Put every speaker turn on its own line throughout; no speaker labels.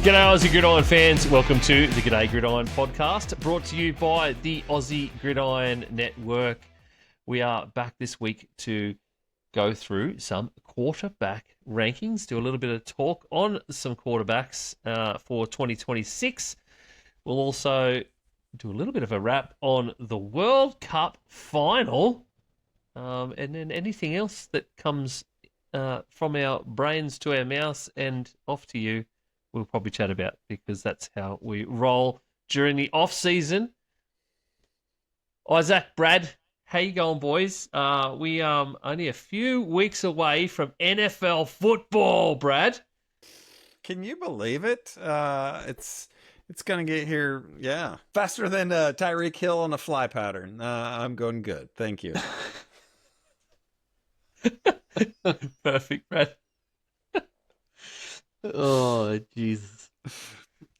G'day Aussie Gridiron fans, welcome to the G'day Gridiron Podcast, brought to you by the Aussie Gridiron Network. We are back this week to go through some quarterback rankings, do a little bit of talk on some quarterbacks for 2026. We'll also do a little bit of a wrap on the World Cup final, and then anything else that comes from our brains to our mouths and off to you. We'll probably chat about, because that's how we roll during the off season. Isaac, Brad, how you going, boys? We only a few weeks away from NFL football, Brad.
Can you believe it? It's going to get here, faster than Tyreek Hill on a fly pattern. I'm going good. Thank you.
Perfect, Brad. Oh, Jesus.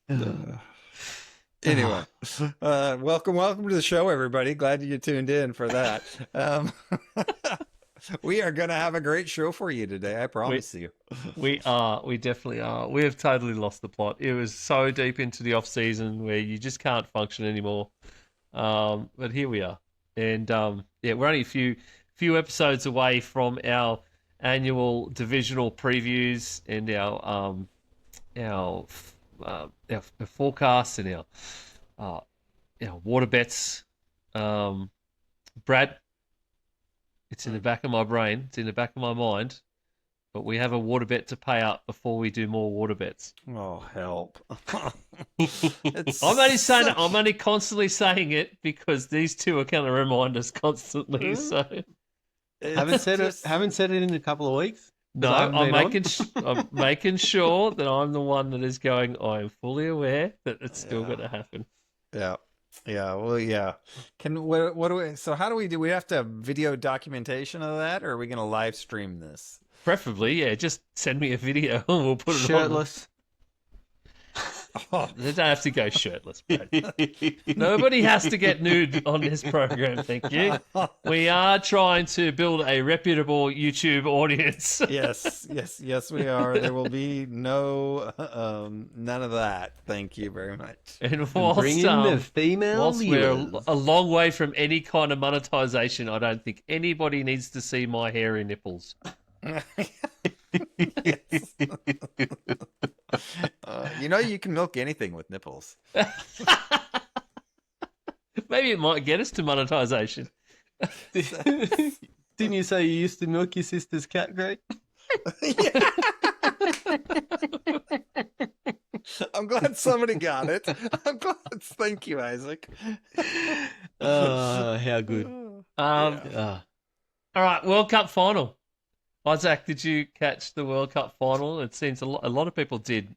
Anyway, welcome to the show, everybody. Glad you tuned in for that. We are going to have a great show for you today, I promise you.
We definitely are. We have totally lost the plot. It was so deep into the off season where you just can't function anymore. But here we are. And we're only a few episodes away from our annual divisional previews and our forecasts and our water bets. Brad, it's in the back of my brain, it's in the back of my mind, but we have a water bet to pay up before we do more water bets.
Oh, help.
I'm only constantly saying it because these two are going to remind us constantly. So
haven't said it in a couple of weeks.
No, I'm making sure that I'm the one that is going, I am fully aware that it's still going to happen.
Yeah. Well, yeah. How do we do? We have to have video documentation of that, or are we going to live stream this?
Preferably, just send me a video and we'll put it
shirtless.
Oh, they don't have to go shirtless, Brad. Nobody has to get nude on this program, thank you. We are trying to build a reputable YouTube audience.
Yes, we are. There will be none of that. Thank you very much.
And whilst,
bring in the female
whilst we're a long way from any kind of monetization, I don't think anybody needs to see my hairy nipples.
You can milk anything with nipples.
Maybe it might get us to monetization.
Didn't you say you used to milk your sister's cat, Greg?
I'm glad somebody got it. I'm glad. Thank you, Isaac.
How good.
All right, World Cup final. Isaac, did you catch the World Cup final? It seems a lot of people did.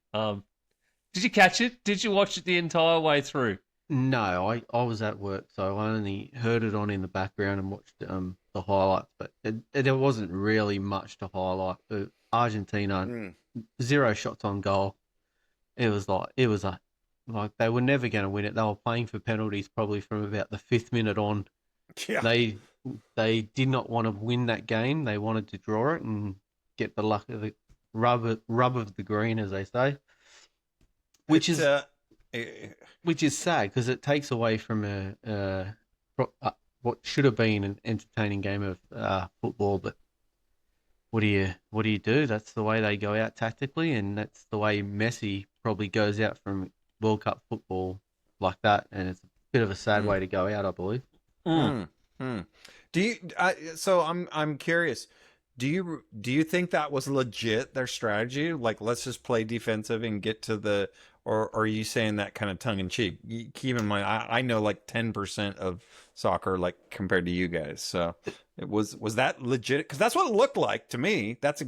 Did you catch it? Did you watch it the entire way through?
No, I was at work, so I only heard it on in the background and watched the highlights. But there wasn't really much to highlight. Argentina, 0 shots on goal. It was like they were never going to win it. They were playing for penalties probably from about the 5th minute on.
Yeah.
They did not want to win that game. They wanted to draw it and get the luck of the rub of the green, as they say. Which is sad because it takes away from what should have been an entertaining game of football. But what do you do? That's the way they go out tactically, and that's the way Messi probably goes out from World Cup football like that. And it's a bit of a sad way to go out, I believe.
Do you? So I'm curious. Do you think that was legit, their strategy? Like, let's just play defensive and get to the, or are you saying that kind of tongue in cheek? Keep in mind, I know like 10% of soccer, like compared to you guys. So it was that legit? Because that's what it looked like to me. That's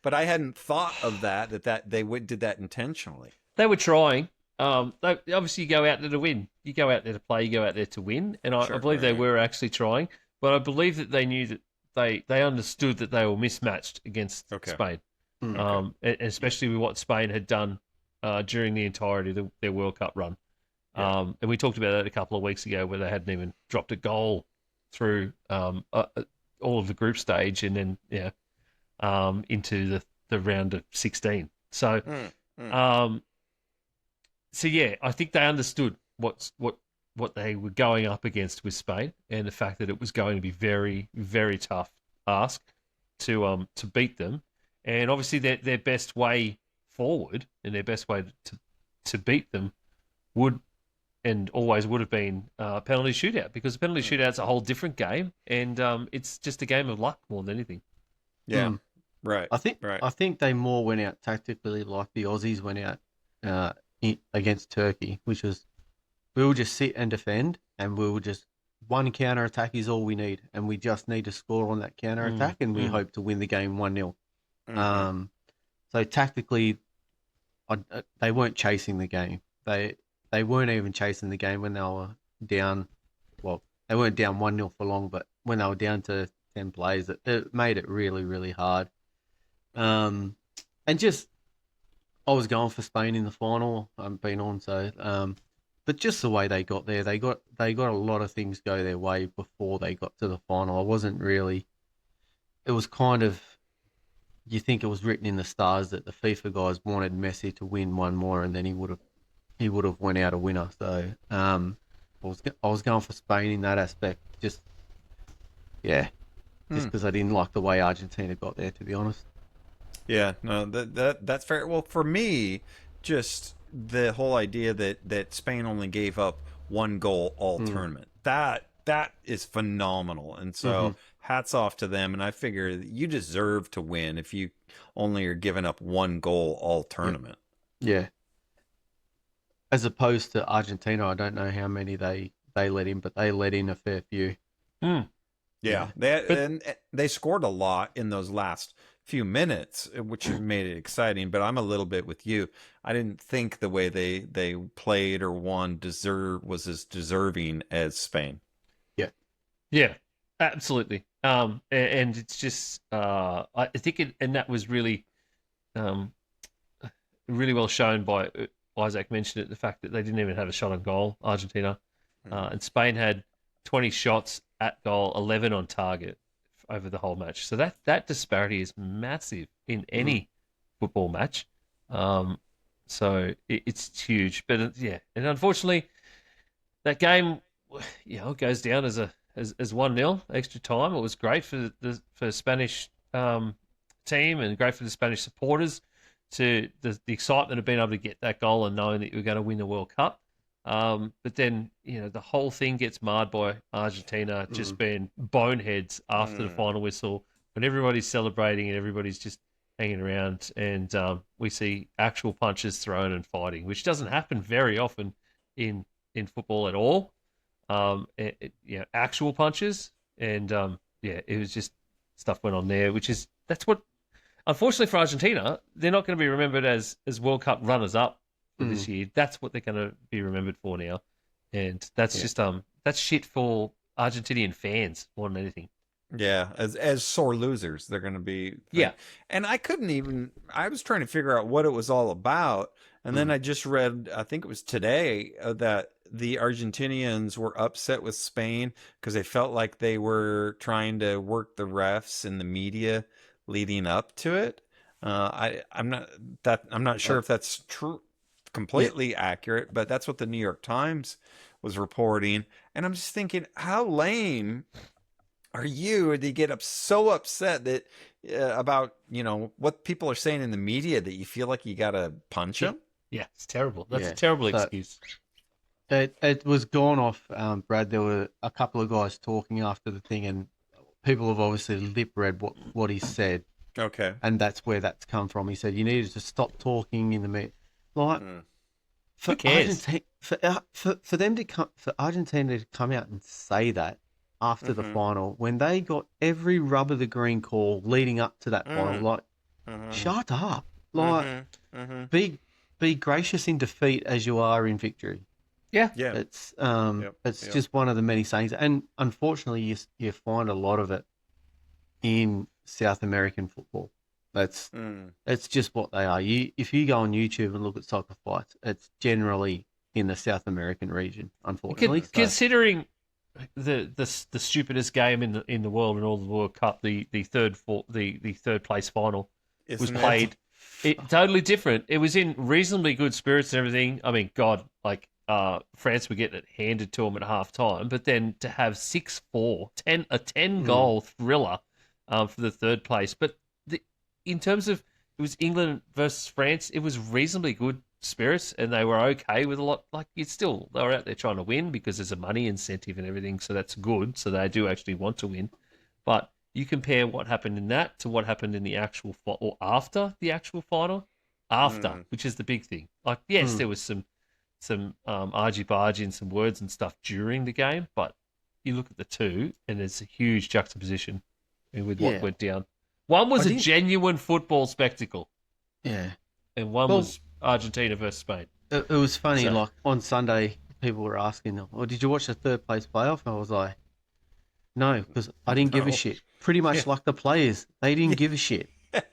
but I hadn't thought of that they did that intentionally.
They were trying. Obviously, you go out there to win. You go out there to play. You go out there to win. And I believe they were actually trying. But I believe that they knew that they understood that they were mismatched against Spain, especially with what Spain had done during the entirety of their World Cup run. And we talked about that a couple of weeks ago, where they hadn't even dropped a goal through all of the group stage, and then into the round of 16. So So yeah, I think they understood what they were going up against with Spain, and the fact that it was going to be very, very tough ask to beat them. And obviously their best way forward and their best way to beat them would and always would have been a penalty shootout, because a penalty shootout's a whole different game, and it's just a game of luck more than anything.
Yeah, right.
I think they more went out tactically like the Aussies went out against Turkey, which was we will just sit and defend, and we will just one counter attack is all we need, and we just need to score on that counter attack, and we hope to win the game 1-0. So tactically, they weren't chasing the game. They weren't even chasing the game when they were down. Well, they weren't down 1-0 for long, but when they were down to 10 plays, it made it really, really hard. And just, I was going for Spain in the final. I've been on, so, but just the way they got there, they got a lot of things go their way before they got to the final. I wasn't really. It was kind of. You think it was written in the stars that the FIFA guys wanted Messi to win one more, and then he would have went out a winner. So I was going for Spain in that aspect. Just because I didn't like the way Argentina got there, to be honest.
Yeah, no, that's fair. Well, for me, just the whole idea that Spain only gave up one goal all tournament, that is phenomenal. And so hats off to them. And I figure you deserve to win if you only are giving up one goal all tournament.
Yeah. As opposed to Argentina, I don't know how many they let in, but they let in a fair few.
Yeah. They scored a lot in those last few minutes, which made it exciting. But I'm a little bit with you. I didn't think the way they played or won was as deserving as Spain.
Yeah, absolutely. And it's just, I think and that was really, really well shown by Isaac mentioned it, the fact that they didn't even have a shot on goal, Argentina. And Spain had 20 shots at goal, 11 on target over the whole match. So that disparity is massive in any football match. So it's huge. But and unfortunately, that game, it goes down as 1-0 extra time. It was great for the Spanish team and great for the Spanish supporters to the excitement of being able to get that goal and knowing that you were going to win the World Cup. But then, the whole thing gets marred by Argentina just being boneheads after the final whistle, when everybody's celebrating and everybody's just hanging around, and we see actual punches thrown and fighting, which doesn't happen very often in football at all. Actual punches, and it was just stuff went on there, that's what, unfortunately for Argentina, they're not going to be remembered as World Cup runners-up for this year. That's what they're going to be remembered for now, and that's just that's shit for Argentinian fans more than anything.
Yeah, as sore losers, they're going to be.
Yeah,
and I was trying to figure out what it was all about, and then I just read, I think it was today, that the Argentinians were upset with Spain because they felt like they were trying to work the refs and the media leading up to it. I'm not sure if that's true, completely accurate, but that's what the New York Times was reporting. And I'm just thinking, how lame are you to get so upset that about what people are saying in the media that you feel like you gotta punch them?
Yeah, it's terrible. That's a terrible excuse.
It was gone off, Brad. There were a couple of guys talking after the thing, and people have obviously lip read what he said.
Okay.
And that's where that's come from. He said you needed to stop talking in the media. Like,
who cares?
For them to come, for Argentina to come out and say that after the final, when they got every rub of the green call leading up to that final, like, shut up. Like, be gracious in defeat as you are in victory.
Yeah.
It's just one of the many sayings, and unfortunately, you find a lot of it in South American football. It's just what they are. If you go on YouTube and look at soccer fights, it's generally in the South American region. Unfortunately,
considering the stupidest game in the world in all the World Cup, the third place final was played Totally different. It was in reasonably good spirits and everything. I mean, God, like France were getting it handed to them at half time, but then to have 6-4, a 10-goal thriller for the third place. But in terms of, it was England versus France, it was reasonably good spirits, and they were okay with a lot. Like, they were out there trying to win because there's a money incentive and everything, so that's good. So they do actually want to win. But you compare what happened in that to what happened in the actual or after the actual final, which is the big thing. Like, yes, there was some argy-bargy and some words and stuff during the game, but you look at the two, and there's a huge juxtaposition with what went down. One was a genuine football spectacle.
Yeah.
And one was Argentina versus Spain.
It was funny, like on Sunday, people were asking, did you watch the third place playoff? I was like, no, because I didn't give a shit. Pretty much like the players. They didn't give a shit.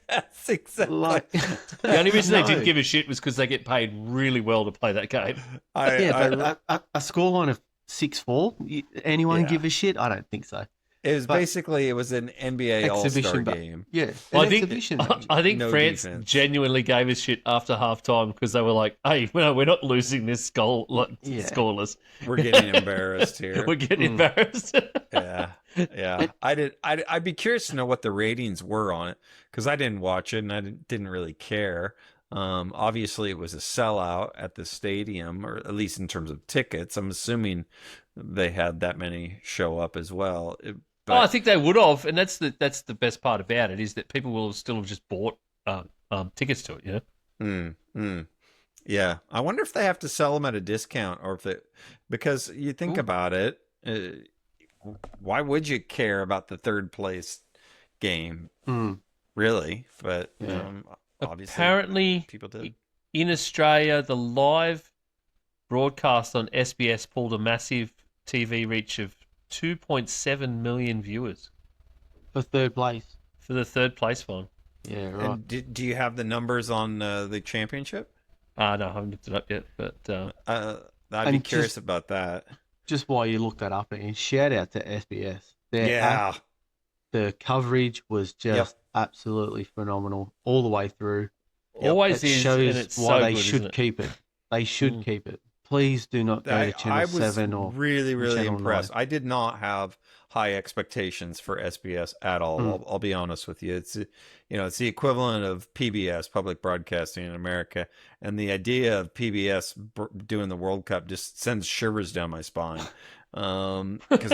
That's exactly.
The only reason they didn't give a shit was because they get paid really well to play that game.
But a scoreline of 6-4, anyone give a shit? I don't think so.
It was basically an NBA All-Star game.
Yeah,
I think no France genuinely gave us shit after halftime because they were like, "Hey, we're not losing this goal scoreless.
We're getting embarrassed here.
We're getting embarrassed."
Yeah. I'd be curious to know what the ratings were on it because I didn't watch it and I didn't really care. Obviously, it was a sellout at the stadium, or at least in terms of tickets. I'm assuming they had that many show up as well.
I think they would have, and that's the best part about it is that people will still have just bought tickets to it. You know.
Yeah, I wonder if they have to sell them at a discount, or because you think about it, why would you care about the third place game, really? But obviously,
apparently,
people did.
In Australia, the live broadcast on SBS pulled a massive TV reach of 2.7 million viewers
for third place.
For the third place one.
Yeah, right.
And do you have the numbers on the championship?
No, I haven't looked it up yet, but
I'd be curious about that.
Just while you look that up, and shout out to SBS. The coverage was just absolutely phenomenal all the way through.
Always
it
is,
shows
and it's
why
so
they
good,
should keep it. They should keep it. Please do not go to Channel 7 or
really, really
Channel
impressed.
9.
I did not have high expectations for SBS at all. I'll be honest with you. It's it's the equivalent of PBS, public broadcasting in America, and the idea of PBS doing the World Cup just sends shivers down my spine. Because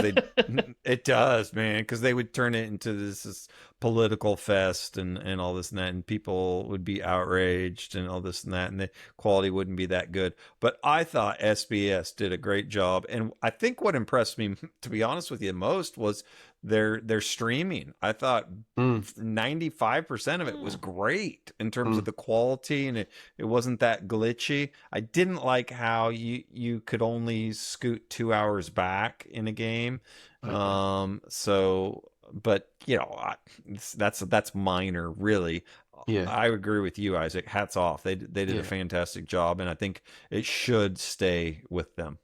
it does, man, because they would turn it into this political fest and all this and that, and people would be outraged and all this and that, and the quality wouldn't be that good. But I thought SBS did a great job, and I think what impressed me, to be honest with you, most was their streaming. I thought 95% of it was great in terms of the quality, and it wasn't that glitchy. I didn't like how you could only scoot 2 hours back in a game. But that's minor, really.
Yeah.
I agree with you, Isaac. Hats off. They did a fantastic job, and I think it should stay with them.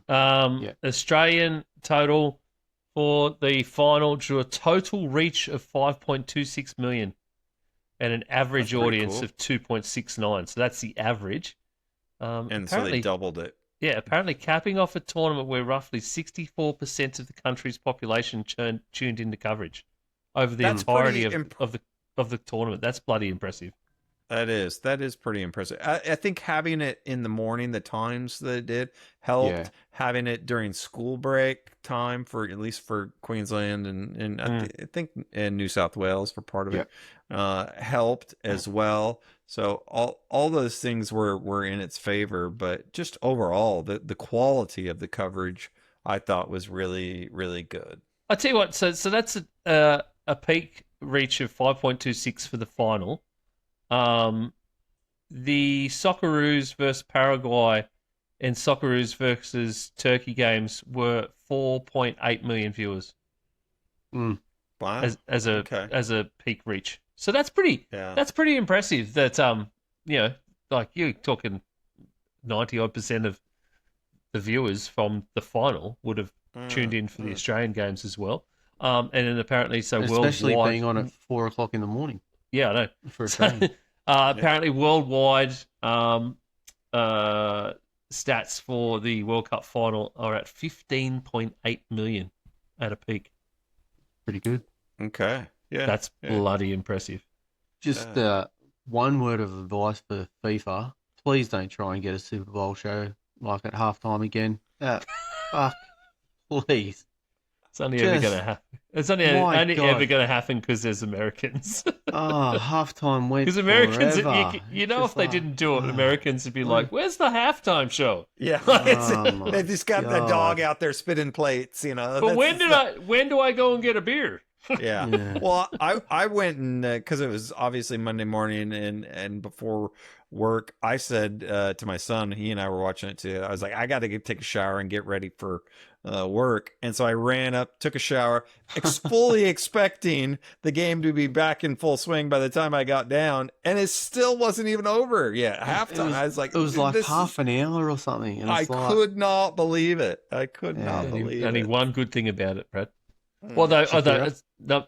Australian total for the final drew a total reach of 5.26 million and an average audience of 2.69. So that's the average.
And so they doubled it.
Yeah, apparently capping off a tournament where roughly 64% of the country's population tuned into coverage over the entirety of the tournament. That's bloody impressive.
That is pretty impressive. I think having it in the morning, the times that it did, helped. Yeah. Having it during school break time at least for Queensland and I think New South Wales for part of it, helped as well. So all those things were in its favor, but just overall, the quality of the coverage I thought was really, really good.
I tell you what, so that's a peak reach of 5.26 for the final. The Socceroos versus Paraguay and Socceroos versus Turkey games were 4.8 million viewers.
Wow.
As a peak reach. So that's pretty impressive that like you're talking 90% of the viewers from the final would have tuned in for the Australian games as well. And then apparently
especially
worldwide,
being on at 4:00 in the morning.
Yeah, I know.
For Australia.
Apparently, worldwide stats for the World Cup final are at 15.8 million at a peak.
Pretty good.
Okay. Yeah.
That's bloody impressive.
Just one word of advice for FIFA. Please don't try and get a Super Bowl show like at halftime again. Fuck. Please.
It's only ever going to happen. It's only ever going to happen because there's Americans.
Halftime went
because Americans, you know,
just
if they didn't do it, Americans would be like, "Where's the halftime show?"
Yeah, they just got the dog out there spitting plates, you know.
But when do I go and get a beer?
Yeah. Well, I went and because it was obviously Monday morning and before work, I said to my son, he and I were watching it too. I was like, I got to take a shower and get ready for work, and so I ran up, took a shower, fully expecting the game to be back in full swing by the time I got down, and it still wasn't even over yet. Halftime, I was like,
it was like half an hour or something. And
I could not believe it. I could not believe it.
Only one good thing about it, Brad. Although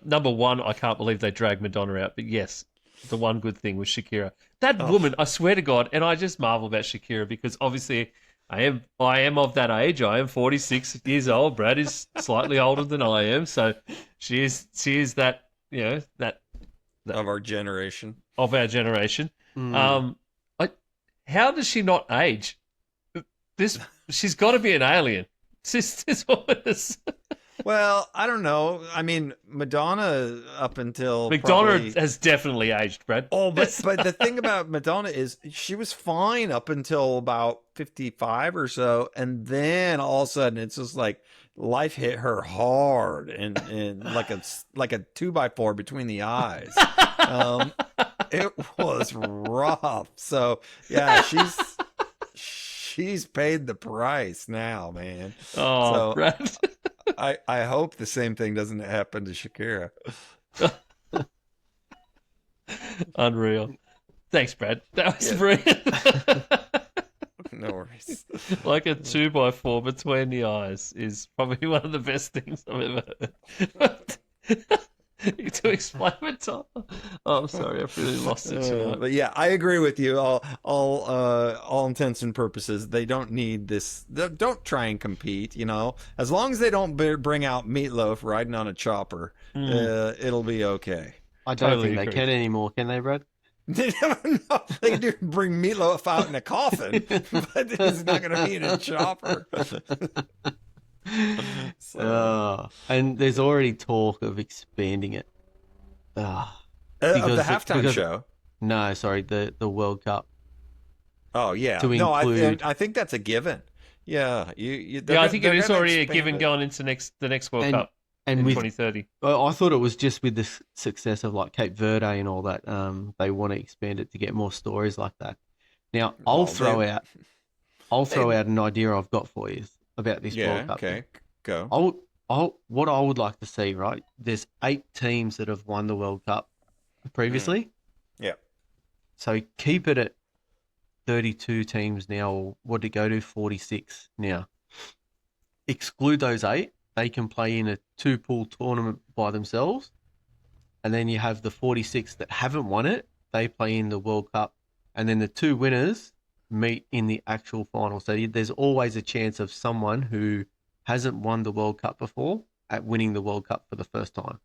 number one, I can't believe they dragged Madonna out. But yes, the one good thing was Shakira. That woman, I swear to God, and I just marvel about Shakira because obviously I am of that age. I am 46 years old. Brad is slightly older than I am, so she is that, you know, that
of our generation.
Of our generation. How does she not age? She's got to be an alien. This woman is.
Well, I don't know. I mean, Madonna up until
has definitely aged, Brad.
Oh, but the thing about Madonna is she was fine up until about 55 or so, and then all of a sudden it's just like life hit her hard and like a 2x4 between the eyes. It was rough. So yeah, she's paid the price now, man.
Oh, so, Brad.
I hope the same thing doesn't happen to Shakira.
Unreal. Thanks, Brad. That was brilliant.
No worries.
Like a 2x4 between the eyes is probably one of the best things I've ever heard. To explain it, Tom. Oh, I'm sorry, I've really lost it tonight.
But yeah, I agree with you. All intents and purposes, they don't need this. Don't try and compete. You know, as long as they don't bring out Meatloaf riding on a chopper, it'll be okay.
I don't think they can anymore. Can they, Brad?
No, they do bring Meatloaf out in a coffin, but he's not going to be in a chopper.
And there's already talk of expanding it.
Of the halftime show?
No, sorry, the World Cup.
Oh yeah, I think that's a given. Yeah,
I think it is already a given going into the next World Cup in 2030.
I thought it was just with the success of like Cape Verde and all that. They want to expand it to get more stories like that. Now I'll throw out an idea I've got for you about this World Cup.
Okay, go.
What I would like to see, right? There's 8 teams that have won the World Cup previously.
Yeah.
So keep it at 32 teams now, or what did it go to? 46 now. Exclude those 8. They can play in a 2-pool tournament by themselves. And then you have the 46 that haven't won it. They play in the World Cup. And then the 2 winners meet in the actual final. So there's always a chance of someone who hasn't won the World Cup before at winning the World Cup for the first time.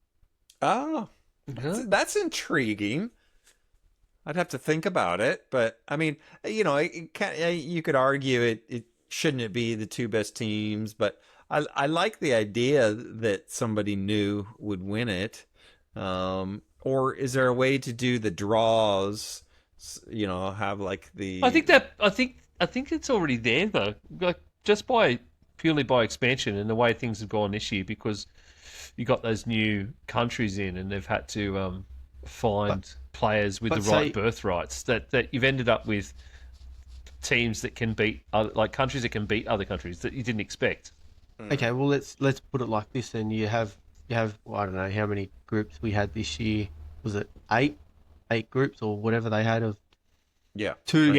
Oh, that's intriguing. I'd have to think about it, but I mean, you know, you could argue it shouldn't it be the 2 best teams, but I like the idea that somebody new would win it. Or is there a way to do the draws? You know, have like the.
I think it's already there though, like just purely by expansion and the way things have gone this year, because you got those new countries in and they've had to find players with the right birthrights. That you've ended up with teams that can beat countries that can beat other countries that you didn't expect.
Okay, well let's put it like this. And you have well, I don't know how many groups we had this year. Was it 8 groups or whatever they had of?
Yeah,
2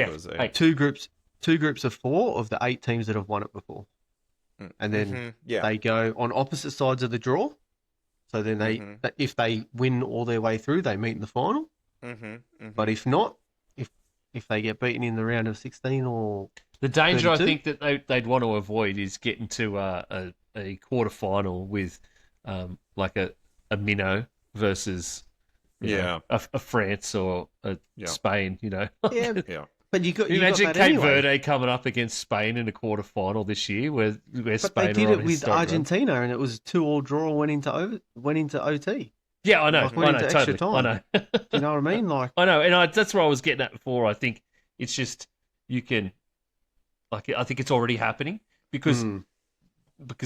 groups of 4 of the 8 teams that have won it before. And then they go on opposite sides of the draw. So then if they win all their way through, they meet in the final. But if not, if they get beaten in the round of 16 or
the danger
32.
I think that they'd want to avoid is getting to a quarter final with like a minnow versus a France or a Spain.
Yeah,
Yeah.
but you
imagine
got that
Cape
anyway.
Verde coming up against Spain in a quarter final this year, where
But
Spain
they did
are on
it
a
with
historic run.
Argentina, and it was 2-2 draw, went into OT.
Yeah, I know,
Like, went into extra
totally. I
time.
know.
Do you know what I mean? Like,
I know, and that's where I was getting at before. I think it's just you can, like, I think it's already happening because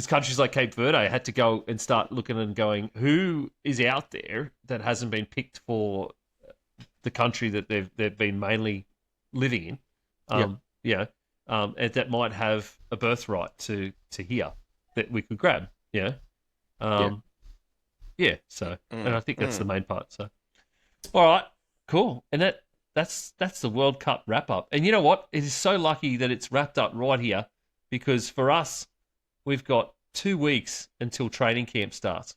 countries like Cape Verde had to go and start looking and going, who is out there that hasn't been picked for the country that they've been mainly living in, and that might have a birthright to here that we could grab, So, and I think that's the main part. So, all right, cool, and that's the World Cup wrap up. And you know what? It is so lucky that it's wrapped up right here because for us, we've got 2 weeks until training camp starts.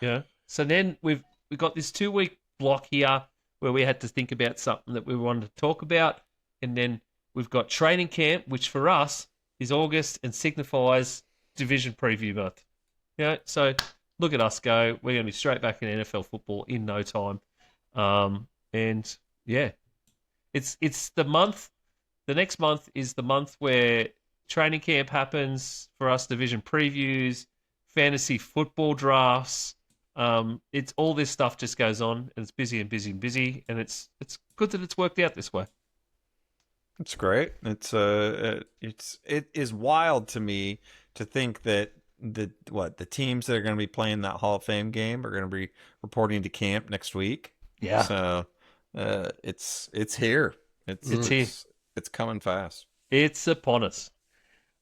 Yeah. So then we've got this 2-week block here where we had to think about something that we wanted to talk about, and then we've got training camp, which for us is August and signifies division preview month. So look at us go. We're going to be straight back in NFL football in no time. And yeah, it's the month. The next month is the month where training camp happens for us, division previews, fantasy football drafts. It's all this stuff just goes on, and it's busy and busy and busy, and it's good that it's worked out this way.
It's great. It is wild to me to think that the teams that are going to be playing that Hall of Fame game are going to be reporting to camp next week.
Yeah.
So it's here. It's
here.
It's coming fast.
It's upon us.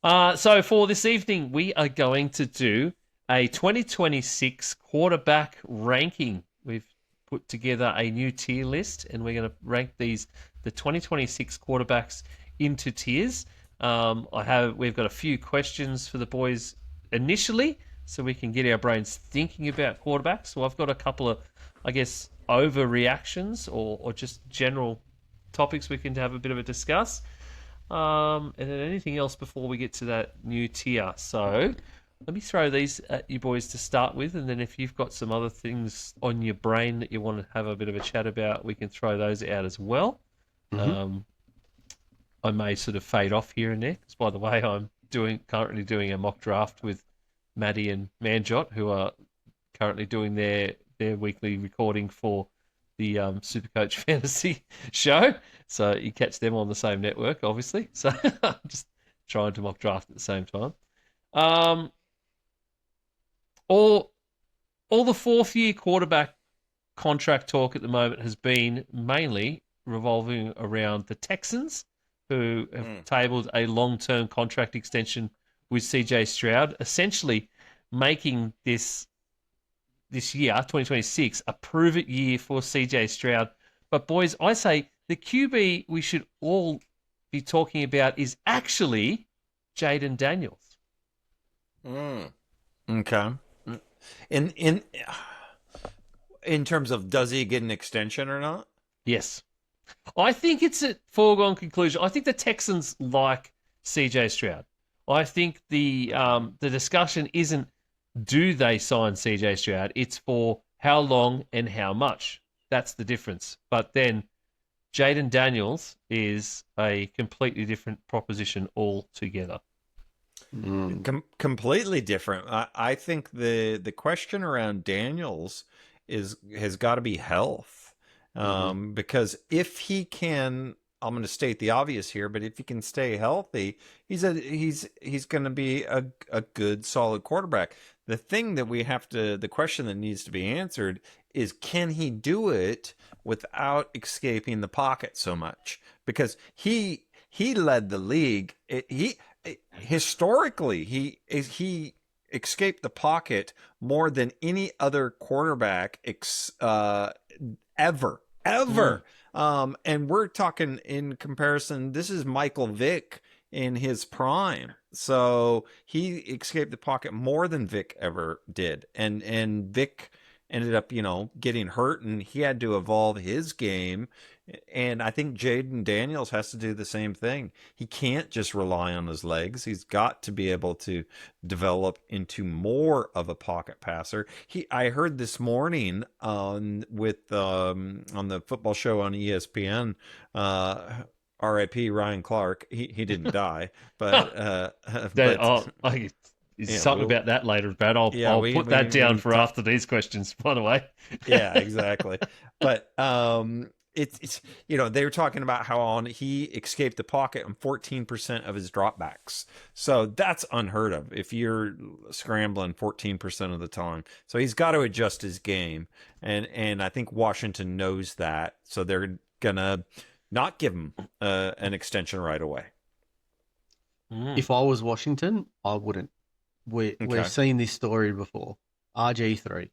So for this evening, we are going to do a 2026 quarterback ranking. We've put together a new tier list, and we're going to rank the 2026 quarterbacks into tiers. We've got a few questions for the boys initially, so we can get our brains thinking about quarterbacks. So I've got a couple of, I guess, overreactions or just general topics we can have a bit of a discuss. And then anything else before we get to that new tier. So let me throw these at you boys to start with, and then if you've got some other things on your brain that you want to have a bit of a chat about, we can throw those out as well. Mm-hmm. I may sort of fade off here and there, because by the way, I'm currently doing a mock draft with Maddie and Manjot, who are currently doing their weekly recording for the Supercoach Fantasy show. So you catch them on the same network, obviously. So I'm just trying to mock draft at the same time. All the fourth-year quarterback contract talk at the moment has been mainly revolving around the Texans, who have tabled a long-term contract extension with CJ Stroud, essentially making this year, 2026, a prove-it year for CJ Stroud. But boys, I say the QB we should all be talking about is actually Jaden Daniels.
Okay. In terms of, does he get an extension or not?
Yes. I think it's a foregone conclusion. I think the Texans like CJ Stroud. I think the discussion isn't do they sign CJ Stroud? It's for how long and how much. That's the difference. But then Jaden Daniels is a completely different proposition altogether.
Completely different. I think the question around Daniels has got to be health, because if he can, I'm going to state the obvious here, but if he can stay healthy, he's going to be a good solid quarterback. The thing that the question that needs to be answered is, can he do it without escaping the pocket so much? Because he led the league. Historically, he escaped the pocket more than any other quarterback ever. And we're talking in comparison, this is Michael Vick in his prime. So he escaped the pocket more than Vick ever did. And Vick ended up, getting hurt, and he had to evolve his game And I think Jaden Daniels has to do the same thing. He can't just rely on his legs. He's got to be able to develop into more of a pocket passer. I heard this morning on the football show on ESPN, R.I.P. Ryan Clark. He didn't die, but
something about that later, Brad. I'll put that down for after these questions, by the way.
Yeah, exactly. But it's they were talking about how he escaped the pocket on 14% of his dropbacks. So that's unheard of if you're scrambling 14% of the time. So he's got to adjust his game, and I think Washington knows that. So they're gonna not give him an extension right away.
If I was Washington, I wouldn't. We've seen this story before. RG3.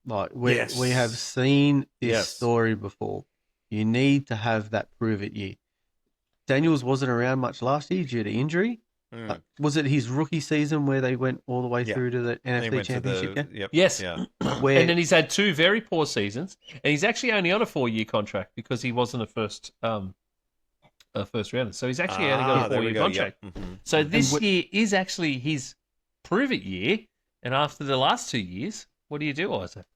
Like we have seen this story before. You need to have that prove it year. Daniels wasn't around much last year due to injury. Was it his rookie season where they went all the way through to the NFC Championship game?
Yes.
Yeah.
And then he's had 2 very poor seasons, and he's actually only on a 4-year contract because he wasn't a first rounder. So he's actually only got a 4-year contract. Yep. Mm-hmm. So this year is actually his prove it year, and after the last 2 years, what do you do, Isaac?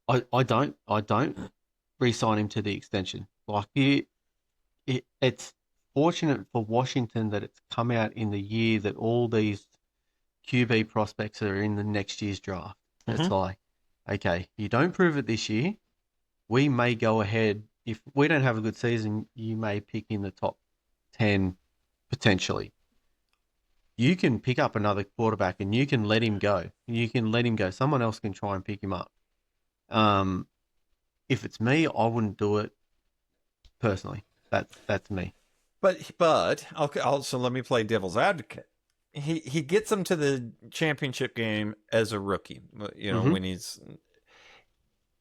I don't re-sign him to the extension. Like it's fortunate for Washington that it's come out in the year that all these QB prospects are in the next year's draft. Mm-hmm. It's like, okay, you don't prove it this year, we may go ahead. If we don't have a good season, you may pick in the top 10 potentially. You can pick up another quarterback and you can let him go. Someone else can try and pick him up. If it's me, I wouldn't do it personally. That's me.
But okay, also let me play devil's advocate. He gets them to the championship game as a rookie. When is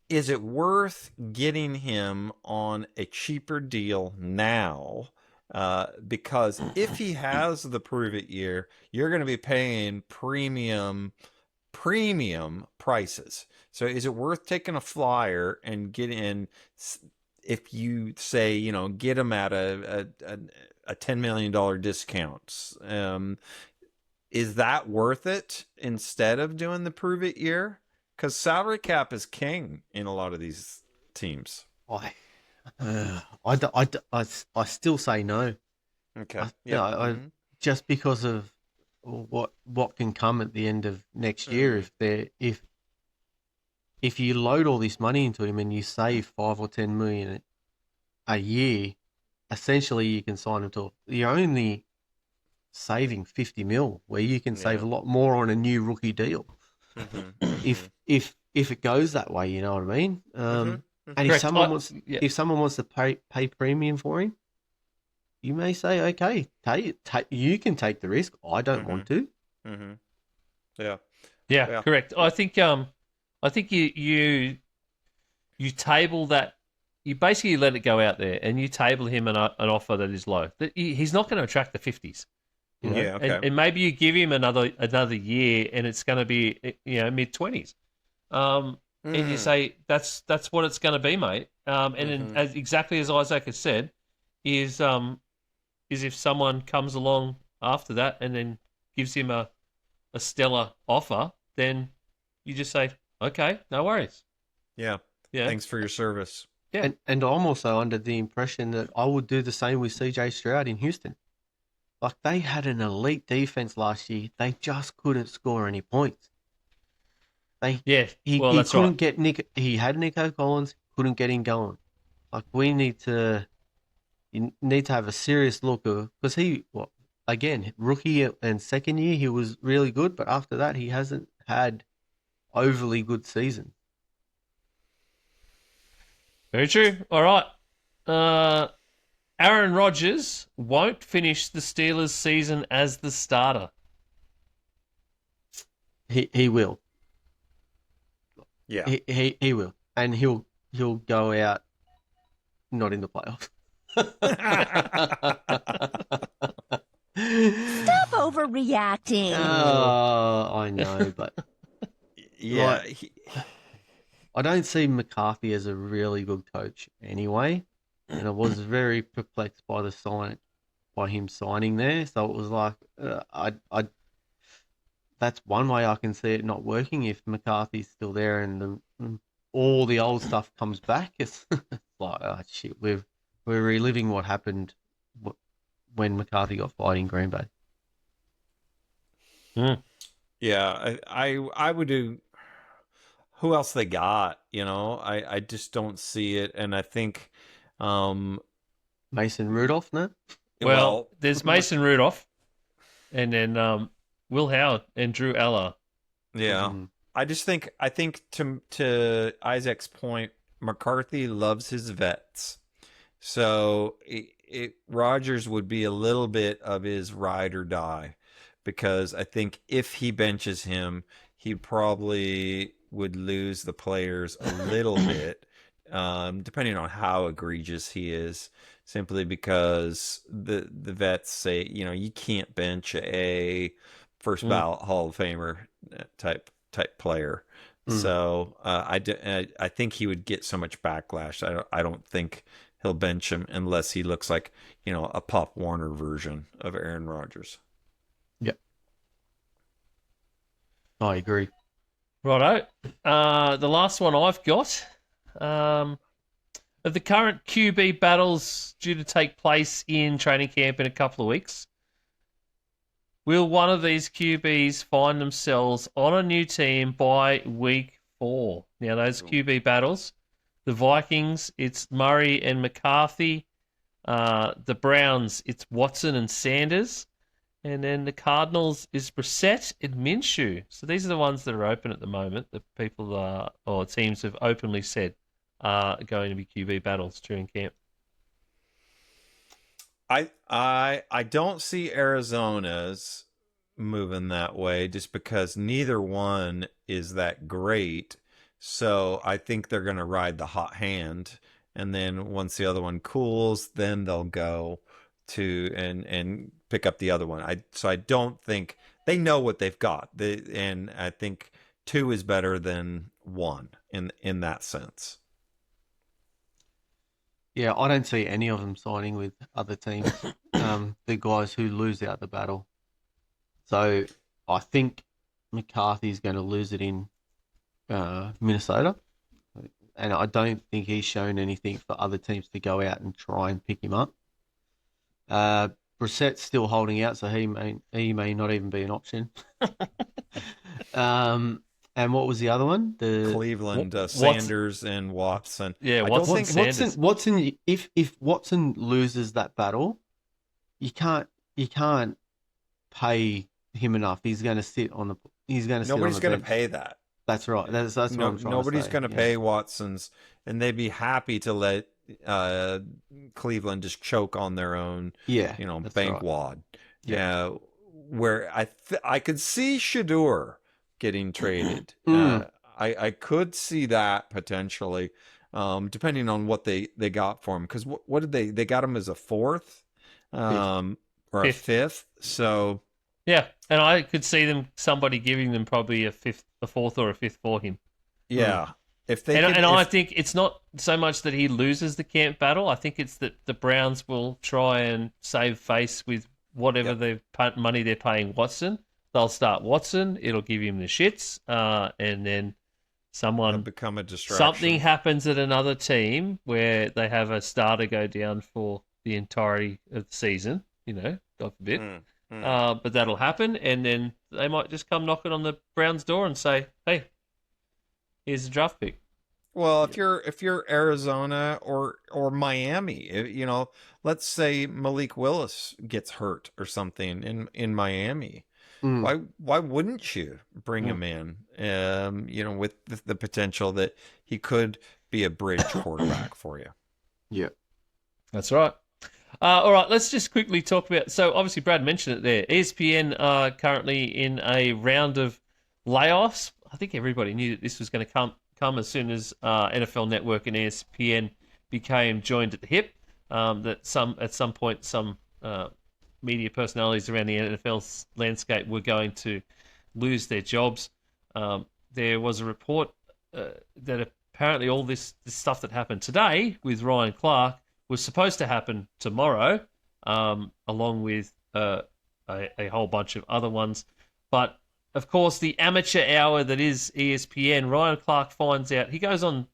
it worth getting him on a cheaper deal now? Because if he has the prove it year, you're going to be paying premium prices. So is it worth taking a flyer and get in? If you say, get him at a $10 million discount, is that worth it instead of doing the prove it year? Because salary cap is king in a lot of these teams.
I still say no.
Okay.
Just because of what can come at the end of next year. If you load all this money into him and you save 5 or 10 million a year, essentially you can sign him to. You're only saving 50 mil, where you can save a lot more on a new rookie deal. If it goes that way, you know what I mean. And if someone wants to pay premium for him, you may say, okay, you can take the risk. I don't want to.
Yeah, correct. I think you table that. You basically let it go out there, and you table him an offer that is low. He's not going to attract the 50s.
Yeah, okay.
And maybe you give him another year, and it's going to be mid-20s. And you say that's what it's going to be, mate. And then, exactly as Isaac has said, is if someone comes along after that and then gives him a stellar offer, then you just say, okay, no worries.
Yeah. Thanks for your service.
Yeah.
And I'm also under the impression that I would do the same with CJ Stroud in Houston. Like, they had an elite defense last year. They just couldn't score any points. He couldn't get Nick. He had Nico Collins, couldn't get him going. Like, you need to have a serious look of, because rookie and second year he was really good, but after that he hasn't had overly good season.
Very true. All right. Aaron Rodgers won't finish the Steelers' season as the starter.
He will.
Yeah.
He will. And he'll go out not in the playoffs.
Stop overreacting.
Oh, I know, but I don't see McCarthy as a really good coach anyway. and I was very perplexed by him signing there. So it was like, that's one way I can see it not working if McCarthy's still there and all the old stuff comes back. It's like, oh shit, we're reliving what happened when McCarthy got fired in Green Bay.
Yeah, I would do. Who else they got? I just don't see it, and I think,
Mason Rudolph, no?
Well, there's Mason Rudolph, and then Will Howard and Drew Aller.
Yeah, I think to Isaac's point, McCarthy loves his vets, so Rodgers would be a little bit of his ride or die, because I think if he benches him, he probably would lose the players a little bit, depending on how egregious he is, simply because the vets say, you can't bench a first ballot Hall of Famer type player. So I think he would get so much backlash. I don't think he'll bench him unless he looks like, a Pop Warner version of Aaron Rodgers.
Yep. I agree.
Righto. The last one I've got, of the current QB battles due to take place in training camp in a couple of weeks, will one of these QBs find themselves on a new team by week 4? Now, those QB battles, the Vikings, it's Murray and McCarthy. The Browns, it's Watson and Sanders. And then the Cardinals is Brissett and Minshew. So these are the ones that are open at the moment. The people or teams have openly said are going to be QB battles during camp.
I don't see Arizona's moving that way, just because neither one is that great. So I think they're going to ride the hot hand, and then once the other one cools, then they'll go to and pick up the other one. So I don't think they know what they've got. And I think 2 is better than 1 in that sense.
Yeah, I don't see any of them signing with other teams. The guys who lose out the battle. So I think McCarthy's going to lose it in Minnesota, and I don't think he's shown anything for other teams to go out and try and pick him up. Brissett's still holding out, so he may not even be an option. And what was the other one? The
Cleveland, Sanders and Watson.
Yeah,
Watson. If Watson loses that battle, you can't pay him enough. He's going to sit on the.
Nobody's going to pay that.
That's right. That's what I'm trying to say.
Nobody's going to pay Watson's, and they'd be happy to let Cleveland just choke on their own. Bank wad. Yeah, where I could see Shador getting traded. I could see that potentially, depending on what they got for him. Because what did they got him as a 4th, or a 5th? So
yeah, and I could see somebody giving them probably a 4th or a 5th for him.
Yeah.
I think it's not so much that he loses the camp battle. I think it's that the Browns will try and save face with whatever money they're paying Watson. They'll start Watson. It'll give him the shits, and then
it'll become a distraction.
Something happens at another team where they have a starter go down for the entirety of the season. God forbid. But that'll happen, and then they might just come knocking on the Browns' door and say, "Hey, here's a draft pick."
Well, if you're Arizona or Miami, let's say Malik Willis gets hurt or something in Miami, why wouldn't you bring him in? With the potential that he could be a bridge quarterback for you.
Yeah,
that's right. All right, let's just quickly talk about. So obviously, Brad mentioned it there. ESPN are currently in a round of layoffs. I think everybody knew that this was going to come as soon as NFL Network and ESPN became joined at the hip. That at some point some media personalities around the NFL landscape were going to lose their jobs. There was a report that apparently all this stuff that happened today with Ryan Clark was supposed to happen tomorrow, along with a whole bunch of other ones. But, of course, the amateur hour that is ESPN, Ryan Clark finds out. He goes on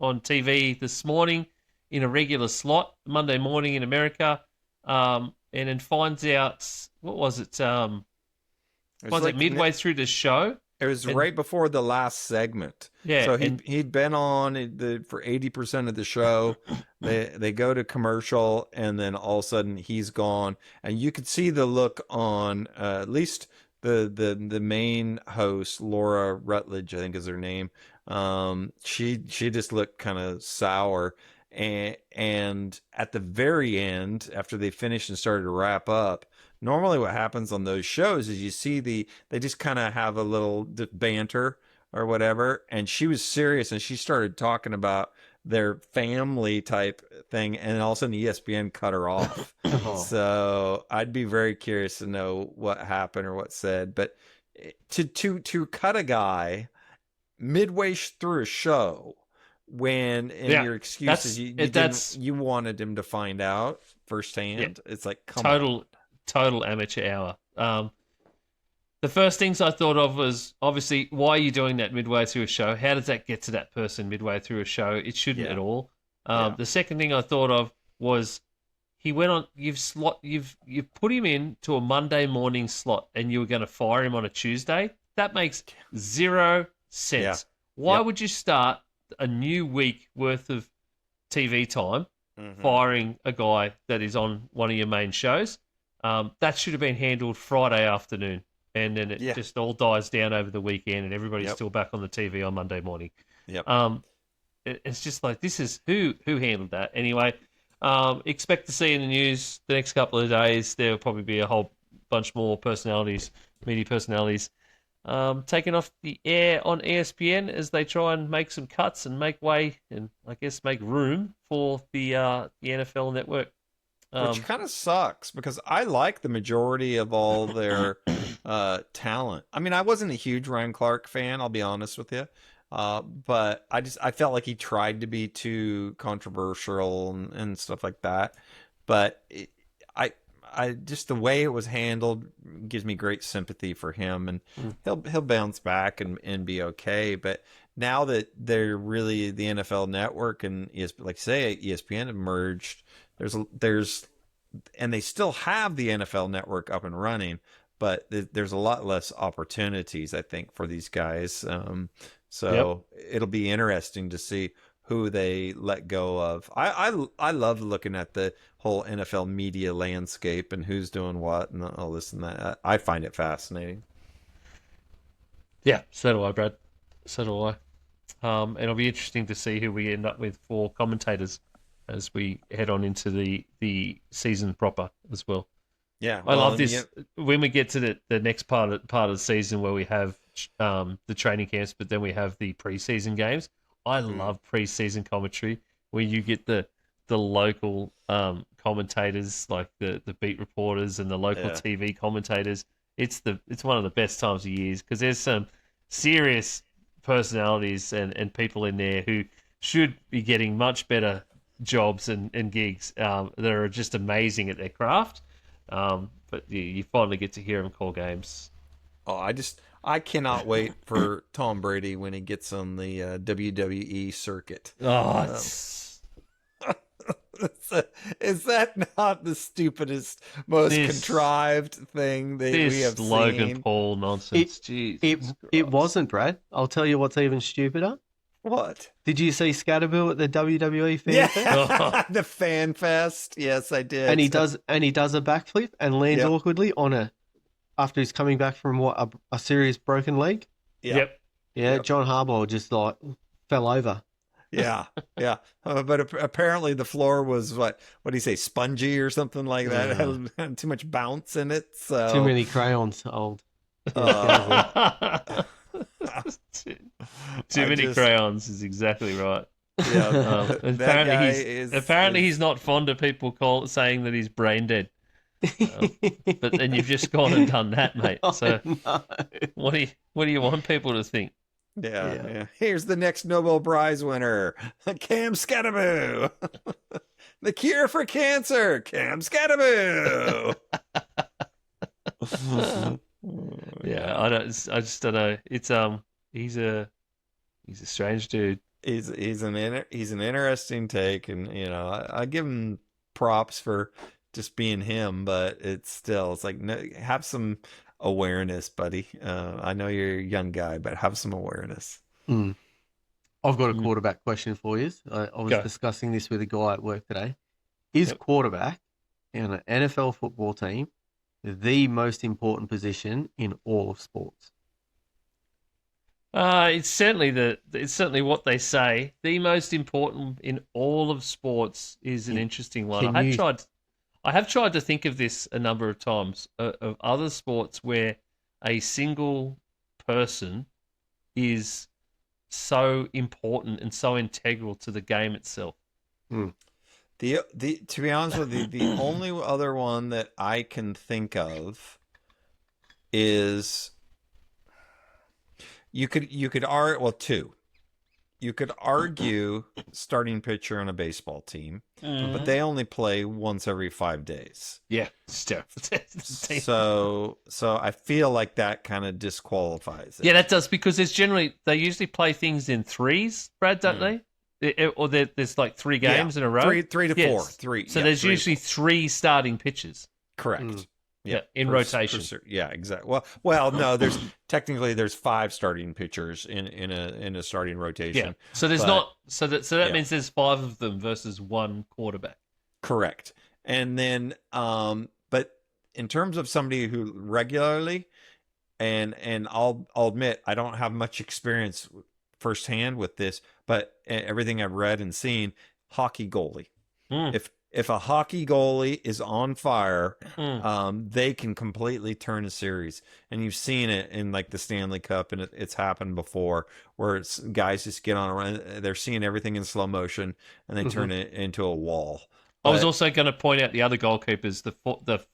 TV this morning in a regular slot, Monday morning in America, and then finds out, what was it? Was it midway through the show?
It was right before the last segment.
Yeah.
So he'd been on for 80% of the show. They go to commercial, and then all of a sudden he's gone. And you could see the look on at least the main host, Laura Rutledge, I think is her name. She just looked kind of sour. And at the very end, after they finished and started to wrap up, normally what happens on those shows is you see they just kind of have a little banter or whatever. And she was serious, and she started talking about their family type thing, and all of a sudden ESPN cut her off. So I'd be very curious to know what happened or what said. But to cut a guy midway through a show, when your excuse is you wanted him to find out firsthand, it's like total amateur hour. The first things I thought of was, obviously, why are you doing that midway through a show? How does that get to that person midway through a show? It shouldn't at all. The second thing I thought of was he went on. You've put him into a Monday morning slot, and you were going to fire him on a Tuesday. That makes 0 sense. Yeah.
Why would you start a new week worth of TV time firing a guy that is on one of your main shows? That should have been handled Friday afternoon, and then it just all dies down over the weekend, and everybody's still back on the TV on Monday morning. It's just like, this is who handled that anyway. Expect to see in the news the next couple of days. There'll probably be a whole bunch more media personalities, taken off the air on ESPN as they try and make some cuts and make way and I guess make room for the NFL network.
Which kind of sucks, because I like the majority of all their talent. I mean, I wasn't a huge Ryan Clark fan, I'll be honest with you. But I felt like he tried to be too controversial and stuff like that. But I just, the way it was handled gives me great sympathy for him, and he'll bounce back and be okay. But now that they're really the NFL network and ESPN have merged, and they still have the NFL network up and running, but there's a lot less opportunities, I think, for these guys. So it'll be interesting to see who they let go of. I love looking at the whole NFL media landscape and who's doing what and all this and that. I find it fascinating.
Yeah, so do I, Brad. So do I. And it'll be interesting to see who we end up with for commentators as we head on into the season proper as well.
Yeah,
I love this. When we get to the next part of the season where we have the training camps, but then we have the preseason games. I love preseason commentary where you get the local commentators, like the beat reporters and the local TV commentators. It's one of the best times of years, because there's some serious personalities and people in there who should be getting much better jobs and gigs that are just amazing at their craft. But you finally get to hear them call games.
Oh, I cannot wait for Tom Brady when he gets on the WWE circuit.
Oh,
is that not the stupidest, most contrived thing that we have seen?
Logan Paul nonsense.
It wasn't, Brad. I'll tell you what's even stupider.
What?
Did you see Scatterbill at the WWE Fan Fest?
The Fan Fest. Yes, I did.
And he does a backflip and lands awkwardly after he's coming back from a serious broken leg.
Yep.
Yeah, John Harbaugh just fell over.
Yeah. But apparently the floor was what do you say, spongy or something like that. It had too much bounce in it. So
too many crayons. Old.
Too many crayons is exactly right.
Yeah.
Apparently he's not fond of people saying that he's brain dead. But then you've just gone and done that, mate. So what do you want people to think?
Yeah. Here's the next Nobel Prize winner, Cam Scatterbill. The cure for cancer, Cam Scataboo.
Yeah, I just don't know. It's he's a strange dude.
He's an interesting take, and I give him props for just being him, but it's like, no, have some awareness, buddy. I know you're a young guy, but have some awareness.
I've got a quarterback question for you. I was discussing this with a guy at work today. Is quarterback in an NFL football team the most important position in all of sports?
It's certainly what they say. The most important in all of sports is an interesting one. I have tried to think of this a number of times of other sports where a single person is so important and so integral to the game itself.
To be honest with you, the only other one that I can think of is two. You could argue starting pitcher on a baseball team, but they only play once every 5 days.
Yeah,
so I feel like that kind of disqualifies it.
Yeah, that does, because they usually play things in threes, Brad, don't they? Or there's like 3 games in a row.
Three to four.
So there's usually 3 starting pitchers.
Correct.
Yeah, in rotation.
Yeah, exactly. Well, no. There's 5 starting pitchers in a starting rotation.
Yeah. So there's not. So that means there's 5 of them versus 1 quarterback.
Correct. And then, but in terms of somebody who regularly, and I'll admit I don't have much experience firsthand with this, but everything I've read and seen, hockey goalie. If a hockey goalie is on fire, they can completely turn a series. And you've seen it in like the Stanley Cup, and it's happened before, where it's guys just get on a run. They're seeing everything in slow motion, and they turn it into a wall.
I was also going to point out the other goalkeepers, the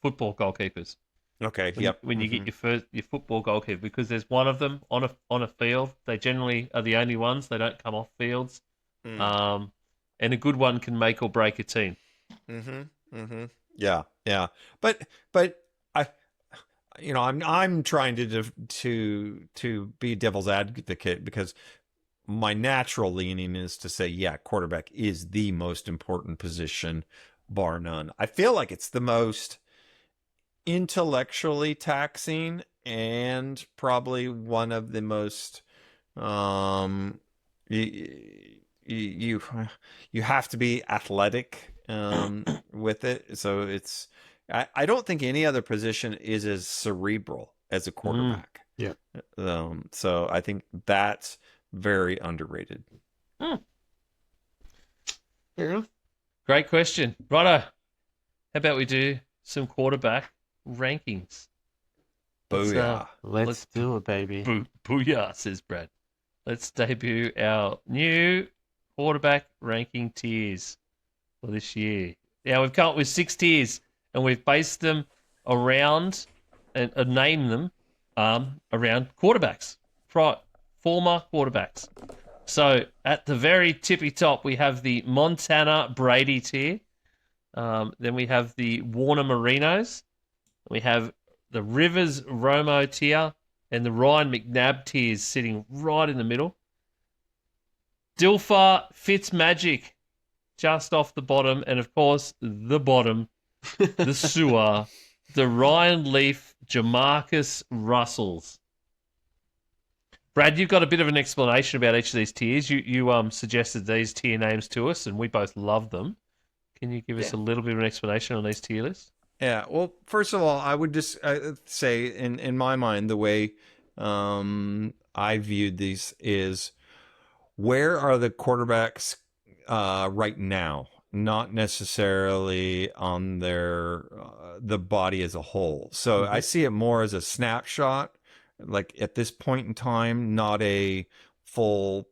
football goalkeepers.
Okay.
When you get your football goalkeeper, because there's one of them on a field. They generally are the only ones. They don't come off fields. And a good one can make or break a team.
Yeah. But I'm trying to be devil's advocate, because my natural leaning is to say, yeah, quarterback is the most important position, bar none. I feel like it's the most intellectually taxing, and probably one of the most you have to be athletic with it. So it's I don't think any other position is as cerebral as a quarterback.
Yeah.
So I think that's very underrated.
Fair enough. Great question. Righto. How about we do some quarterback rankings?
Booyah.
Let's do it, baby.
Booyah, says Brad. Let's debut our new quarterback ranking tiers for this year. Now, we've come up with 6 tiers, and we've based them around and named them around quarterbacks, former quarterbacks. So at the very tippy top, we have the Montana Brady tier. Then we have the Warner Marinos. We have the Rivers Romo tier, and the Ryan McNabb tiers sitting right in the middle. Dilfer Fitzmagic just off the bottom, and of course the bottom, the sewer, the Ryan Leaf Jamarcus Russells. Brad, you've got a bit of an explanation about each of these tiers. You suggested these tier names to us, and we both love them. Can you give us a little bit of an explanation on these tier lists?
Yeah. Well, first of all, I would just say, in my mind, the way I viewed these is, where are the quarterbacks right now? Not necessarily on the body as a whole. So I see it more as a snapshot, like at this point in time, not a full,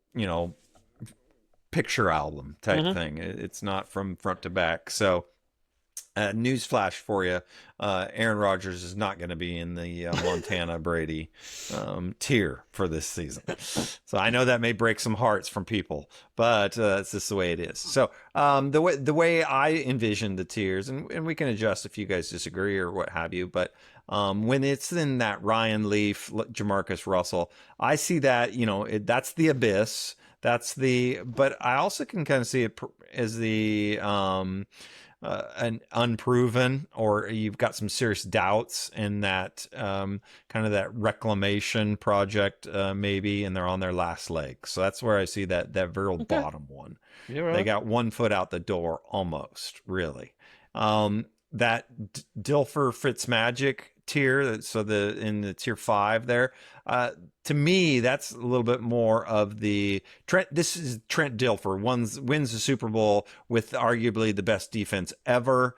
picture album type thing. It's not from front to back. So newsflash for you: Aaron Rodgers is not going to be in the Montana Brady tier for this season. So I know that may break some hearts from people, but it's just the way it is. So the way I envision the tiers, and we can adjust if you guys disagree or what have you, but when it's in that Ryan Leaf, Jamarcus Russell, I see that, that's the abyss. But I also can kind of see it as the an unproven, or you've got some serious doubts in that kind of that reclamation project, maybe, and they're on their last leg. So that's where I see that very bottom one.
You're right.
They got one foot out the door almost, really. That Dilfer Fitzmagic tier, so in the tier 5 there, to me that's a little bit more of the Trent. This is Trent Dilfer wins the Super Bowl with arguably the best defense ever.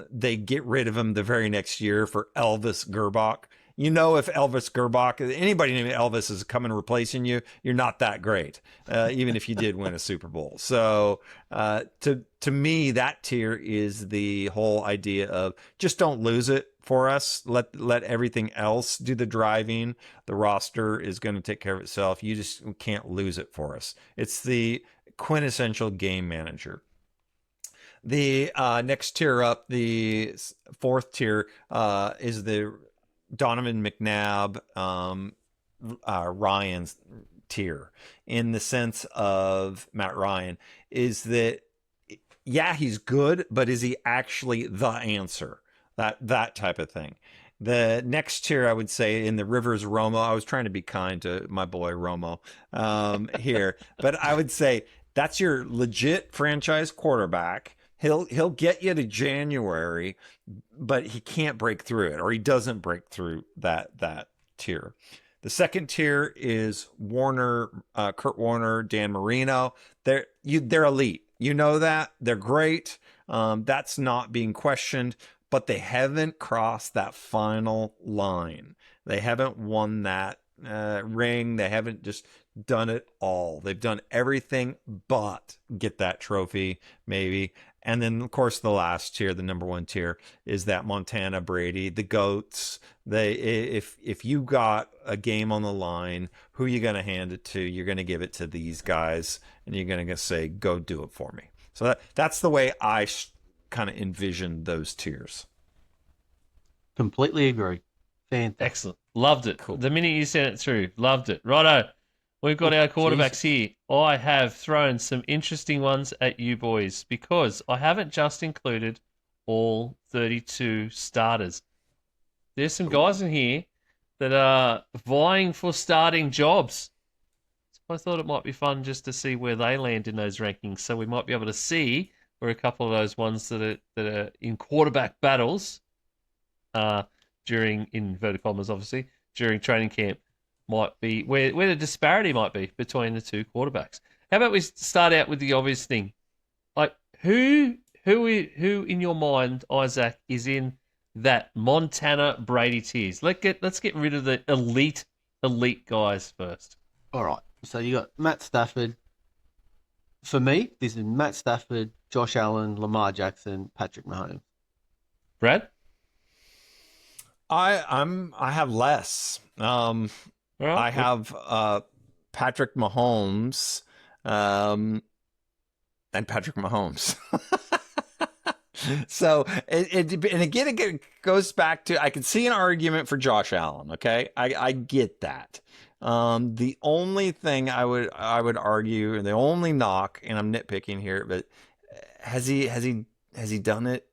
They get rid of him the very next year for Elvis Gerbach. If Elvis Gerbach, anybody named Elvis is coming replacing you, you're not that great, even if you did win a Super Bowl. So to me, that tier is the whole idea of just don't lose it for us. Let everything else do the driving. The roster is going to take care of itself. You just can't lose it for us. It's the quintessential game manager. The next tier up, the 4th tier, is the Donovan McNabb, Ryan's tier, in the sense of Matt Ryan, is that, yeah, he's good, but is he actually the answer? That type of thing. The next tier, I would say, in the Rivers Romo, I was trying to be kind to my boy Romo here, but I would say that's your legit franchise quarterback. He'll get you to January, but he can't break through it, or he doesn't break through that tier. The second tier is Kurt Warner, Dan Marino. They're elite. You know that. They're great. That's not being questioned, but they haven't crossed that final line. They haven't won that ring. They haven't just done it all. They've done everything but get that trophy, maybe. And then, of course, the last tier, the number 1 tier, is that Montana Brady, the GOATs. If you got a game on the line, who are you going to hand it to? You're going to give it to these guys, and you're going to say, go do it for me. So that's the way I kind of envision those tiers.
Completely agree. Fantastic.
Excellent. Loved it.
Cool.
The minute you sent it through, loved it. Righto. We've got our quarterbacks here. I have thrown some interesting ones at you boys because I haven't just included all 32 starters. There's some guys in here that are vying for starting jobs. So I thought it might be fun just to see where they land in those rankings. So we might be able to see where a couple of those ones that are in quarterback battles during, in inverted commas, obviously, during training camp, might be where the disparity might be between the two quarterbacks. How about we start out with the obvious thing? Like, who in your mind, Isaac, is in that Montana Brady tiers? Let's get rid of the elite guys first.
All right. So you got Matt Stafford. For me, this is Matt Stafford, Josh Allen, Lamar Jackson, Patrick Mahomes.
Brad?
I have less.
Right.
I have Patrick Mahomes, and Patrick Mahomes. So it goes back to, I can see an argument for Josh Allen. Okay, I get that. The only thing I would argue, and the only knock, and I'm nitpicking here, but has he done it?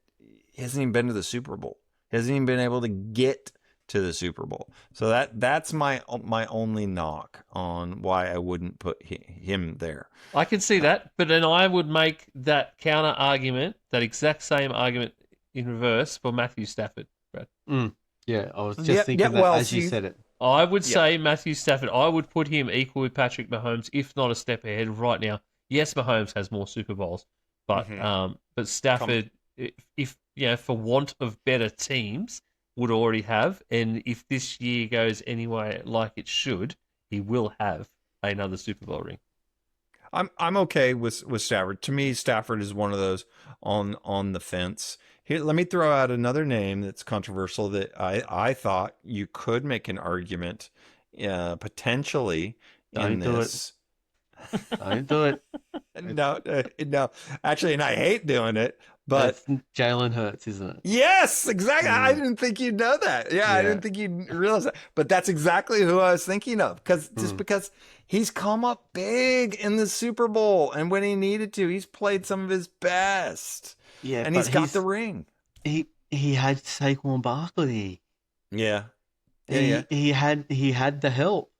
He hasn't even been to the Super Bowl. He hasn't even been able to get to the Super Bowl. So that's my only knock on why I wouldn't put him there.
I can see that, but then I would make that counter argument, that exact same argument in reverse for Matthew Stafford, Brad.
Yeah, I was just thinking that as you said it.
I would say Matthew Stafford, I would put him equal with Patrick Mahomes, if not a step ahead right now. Yes, Mahomes has more Super Bowls, but but Stafford, if for want of better teams, would already have, and if this year goes anyway like it should, he will have another Super Bowl ring.
I'm okay with Stafford. To me, Stafford is one of those on the fence. Here, let me throw out another name that's controversial that I thought you could make an argument potentially in
Don't do it.
this.
Don't do it.
No, actually, and I hate doing it, but
That's Jalen Hurts, isn't it?
yes, exactly. I didn't think you'd know that. Yeah, I didn't think you'd realize that. But that's exactly who I was thinking of. Because he's come up big in the Super Bowl, and when he needed to, he's played some of his best.
Yeah,
and he's got the ring.
He had Saquon Barkley.
Yeah.
He had the help.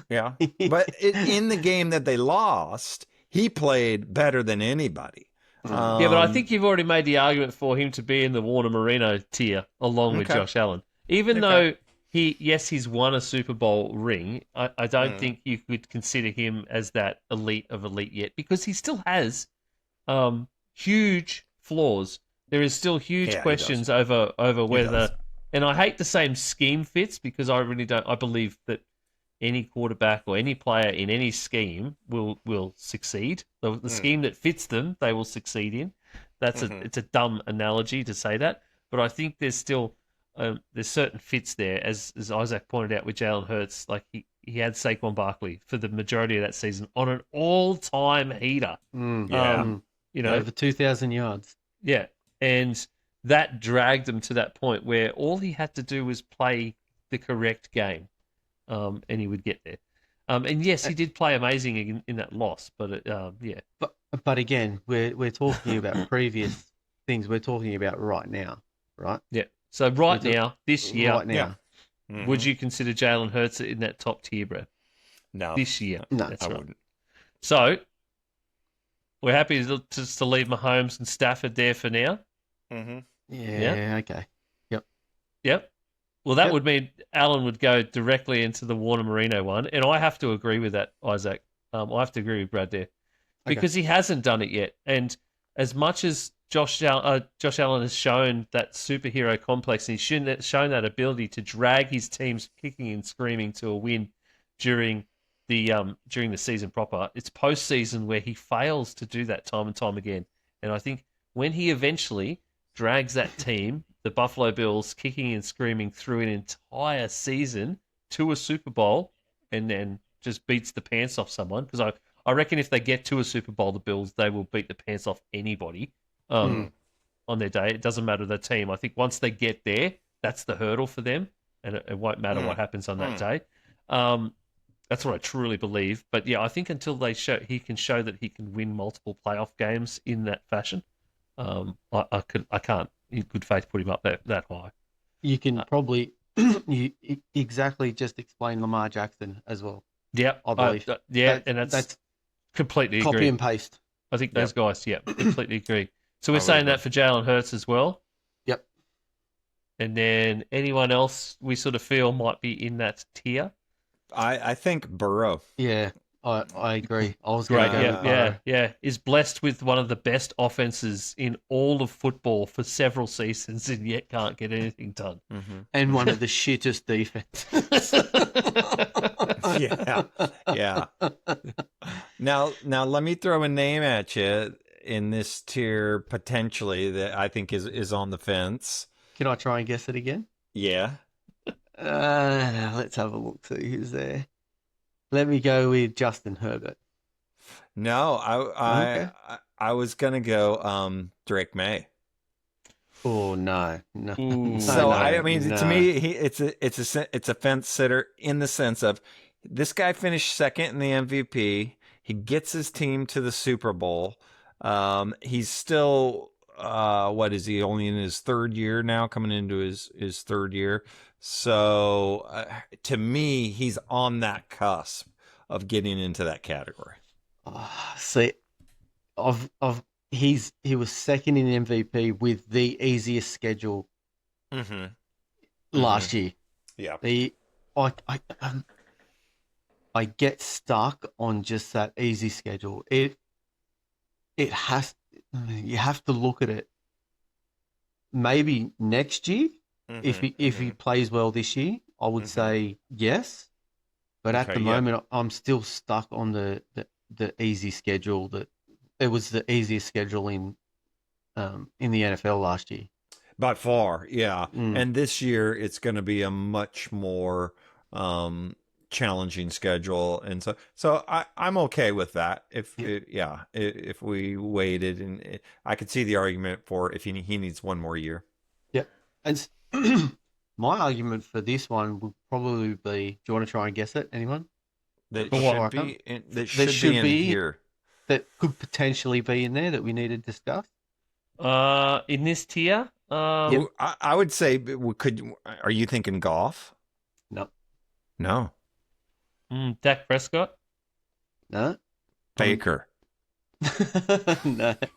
Yeah. But in the game that they lost, he played better than anybody.
Yeah, but I think you've already made the argument for him to be in the Warner Marino tier along with Josh Allen. Even though he's won a Super Bowl ring, I don't think you could consider him as that elite of elite yet, because he still has huge flaws. There is still huge questions over whether, and I hate the same scheme fits, because I really don't. I believe that any quarterback or any player in any scheme will succeed. The scheme that fits them, they will succeed in. It's a dumb analogy to say that, but I think there's still there's certain fits there, as Isaac pointed out with Jalen Hurts. Like he had Saquon Barkley for the majority of that season on an all-time heater.
Over 2,000 yards.
Yeah, and that dragged him to that point where all he had to do was play the correct game. And he would get there. And yes, he did play amazing in that loss, but yeah.
But again, we're talking about previous things. We're talking about right now, right?
Yeah. So this year,
would
you consider Jalen Hurts in that top tier, bro?
No.
This year,
no,
that's
I
right.
wouldn't.
So we're happy to leave Mahomes and Stafford there for now.
Mm-hmm.
Yeah. Okay.
Yep. Well, that would mean Allen would go directly into the Warner Marino one, and I have to agree with that, Isaac. I have to agree with Brad there, because he hasn't done it yet. And as much as Josh Allen has shown that superhero complex, and he's shown that ability to drag his teams kicking and screaming to a win during the season proper, it's postseason where he fails to do that time and time again. And I think when he eventually drags that team, the Buffalo Bills, kicking and screaming through an entire season to a Super Bowl, and then just beats the pants off someone, because I reckon if they get to a Super Bowl, the Bills, they will beat the pants off anybody on their day. It doesn't matter the team. I think once they get there, that's the hurdle for them, and it won't matter what happens on that day. That's what I truly believe. But yeah, I think until he can show that he can win multiple playoff games in that fashion, I can't in good faith put him up that high.
You can probably exactly just explain Lamar Jackson as well.
Yeah,
I believe.
And that's completely
copy
agree.
and paste.
I think those guys, completely agree. So we're saying that for Jalen Hurts as well.
Yep.
And then anyone else we sort of feel might be in that tier?
I think Burrow.
Yeah, I agree. I was going to go with Burrow.
Is blessed with one of the best offenses in all of football for several seasons, and yet can't get anything done.
Mm-hmm.
And one of the shittest defenses.
Yeah. Now let me throw a name at you in this tier potentially that I think is on the fence.
Can I try and guess it again?
Yeah.
Let's have a look, see who's there. Let me go with Justin Herbert.
No, I was gonna go Drake May.
Oh no.
So I mean, to me, it's a fence sitter in the sense of this guy finished second in the MVP. He gets his team to the Super Bowl. He's still what is he? Only in his third year now, coming into his third year. So to me, he's on that cusp of getting into that category.
See, he was second in MVP with the easiest schedule last year.
Yeah.
I get stuck on just that easy schedule. You have to look at it. Maybe next year, if he plays well this year, I would say yes. But at the moment, I'm still stuck on the easy schedule. That it was the easiest schedule in the NFL last year.
by far. Yeah.
Mm.
And this year it's going to be a much more challenging schedule, and so I'm okay with that. If we waited, and I could see the argument for if he needs one more year.
Yeah. And my argument for this one would probably be, do you want to try and guess it, anyone?
That
Go on.
should be in here.
That could potentially be in there that we need to discuss.
In this tier,
I would say, are you thinking golf? No.
Dak Prescott.
No.
Baker.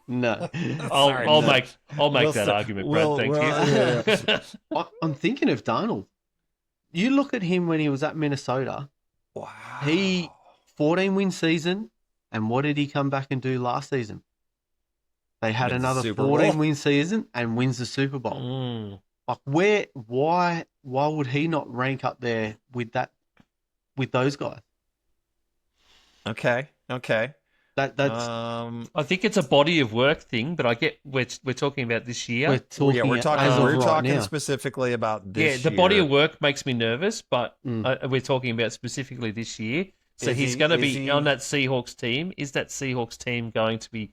No.
I'll make that argument, Brad. Thank you.
I'm thinking of Darnold. You look at him when he was at Minnesota.
Wow.
He 14-win season, and what did he come back and do last season? They had
Wins the
another
Super Bowl.
14-win season and wins the Super Bowl. Like, why would he not rank up there with those guys?
Okay.
That's
I think it's a body of work thing, but I get we're talking about this year.
we're talking.
we're talking.
as of
We're
right
talking
now.
specifically about this.
The body
year.
of work makes me nervous, but
Mm.
we're talking about specifically this year. So
Is
he's
he-
going to
is
be
he-
on that Seahawks team. Is that Seahawks team going to be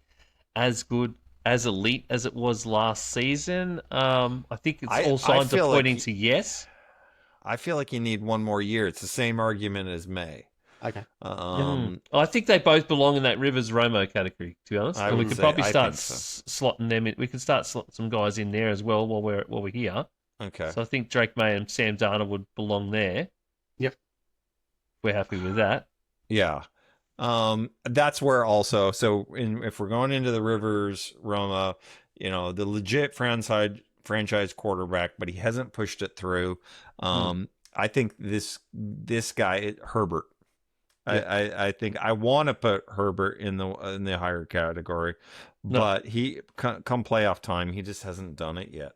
as good, as elite as it was last season? I think all signs are
feel
pointing
like
to yes.
I feel like you need one more year. It's the same argument as May.
Okay.
I think they both belong in that Rivers Romo category, to be honest.
I
And we
would
could
say-
probably
I
start
think so.
slotting them in. We could start slotting some guys in there as well while we're here.
Okay.
So I think Drake May and Sam Darnold would belong there.
Yep.
We're happy with that.
Yeah. That's where also, if we're going into the Rivers Roma, the legit franchise quarterback, but he hasn't pushed it through. I think this guy, Herbert, I think I want to put Herbert in the higher category, but he come playoff time, he just hasn't done it yet.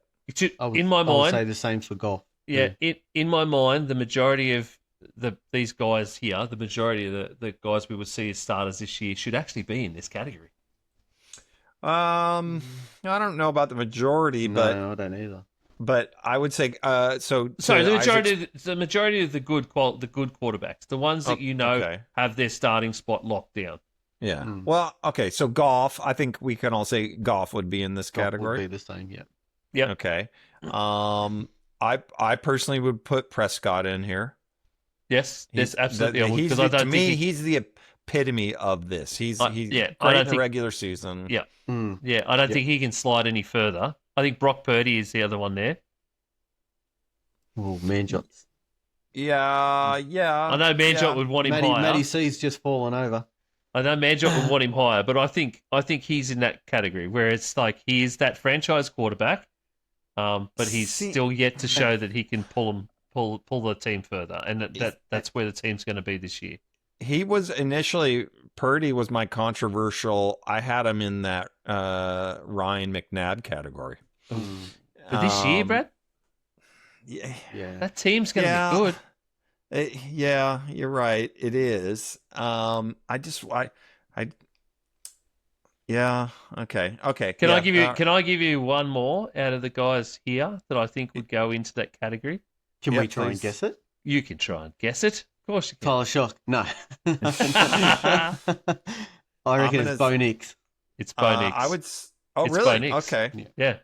In my
I would
mind,
say the same for golf.
yeah, in my mind, the majority of these guys here, the majority of the guys we would see as starters this year should actually be in this category.
I don't know about the majority,
No, I don't either.
but I would say
So the majority of the good quarterbacks, the ones that
okay.
have their starting spot locked down.
Yeah. Well, okay. So golf, I think we can all say golf would be in this
Golf
category.
would be the same, yeah.
Yep.
Okay. I personally would put Prescott in here.
Yes, absolutely. Because I don't
to me,
think
he's the epitome of this. He's
I
great
don't
in the
think-
regular season.
Yeah.
Mm.
Yeah, I don't think he can slide any further. I think Brock Purdy is the other one there.
Oh, Manjots.
Yeah.
I know Manjot would want him higher.
Matty C's just fallen over.
I know Manjot would want him higher, but I think he's in that category where it's like he is that franchise quarterback, but he's still yet to show that he can pull the team further, and that's where the team's going to be this year.
He was initially, Purdy was my controversial. I had him in that Ryan McNabb category.
For this year, Brad,
Yeah.
that team's going to be good.
Yeah, you're right. It is. Yeah. Okay.
Can I give you one more out of the guys here that I think would go into that category?
Can
Yeah,
we try and
please.
guess it?
You can try and guess it. Of course you can.
Tyler Shock. No. I reckon it's Bo Nix.
It's Bo Nix.
I would. Oh,
It's
really?
Bo Nix.
Okay.
Yeah.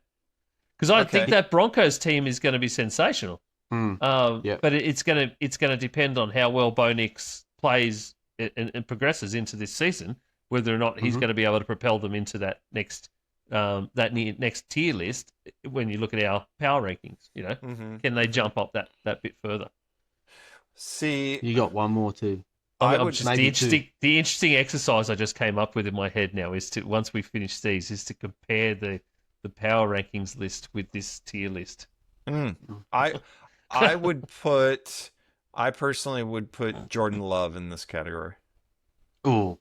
Because I think
Okay.
that Broncos team is going to be sensational.
Yep.
But it's going to depend on how well Bo Nix plays and progresses into this season, whether or not he's going to be able to propel them into that next next tier list. When you look at our power rankings, can they jump up that bit further?
See,
You got one more too.
The
maybe
interesting exercise I just came up with in my head now is to, once we finish these, is to compare the power rankings list with this tier list.
I personally would put Jordan Love in this category.
Oh.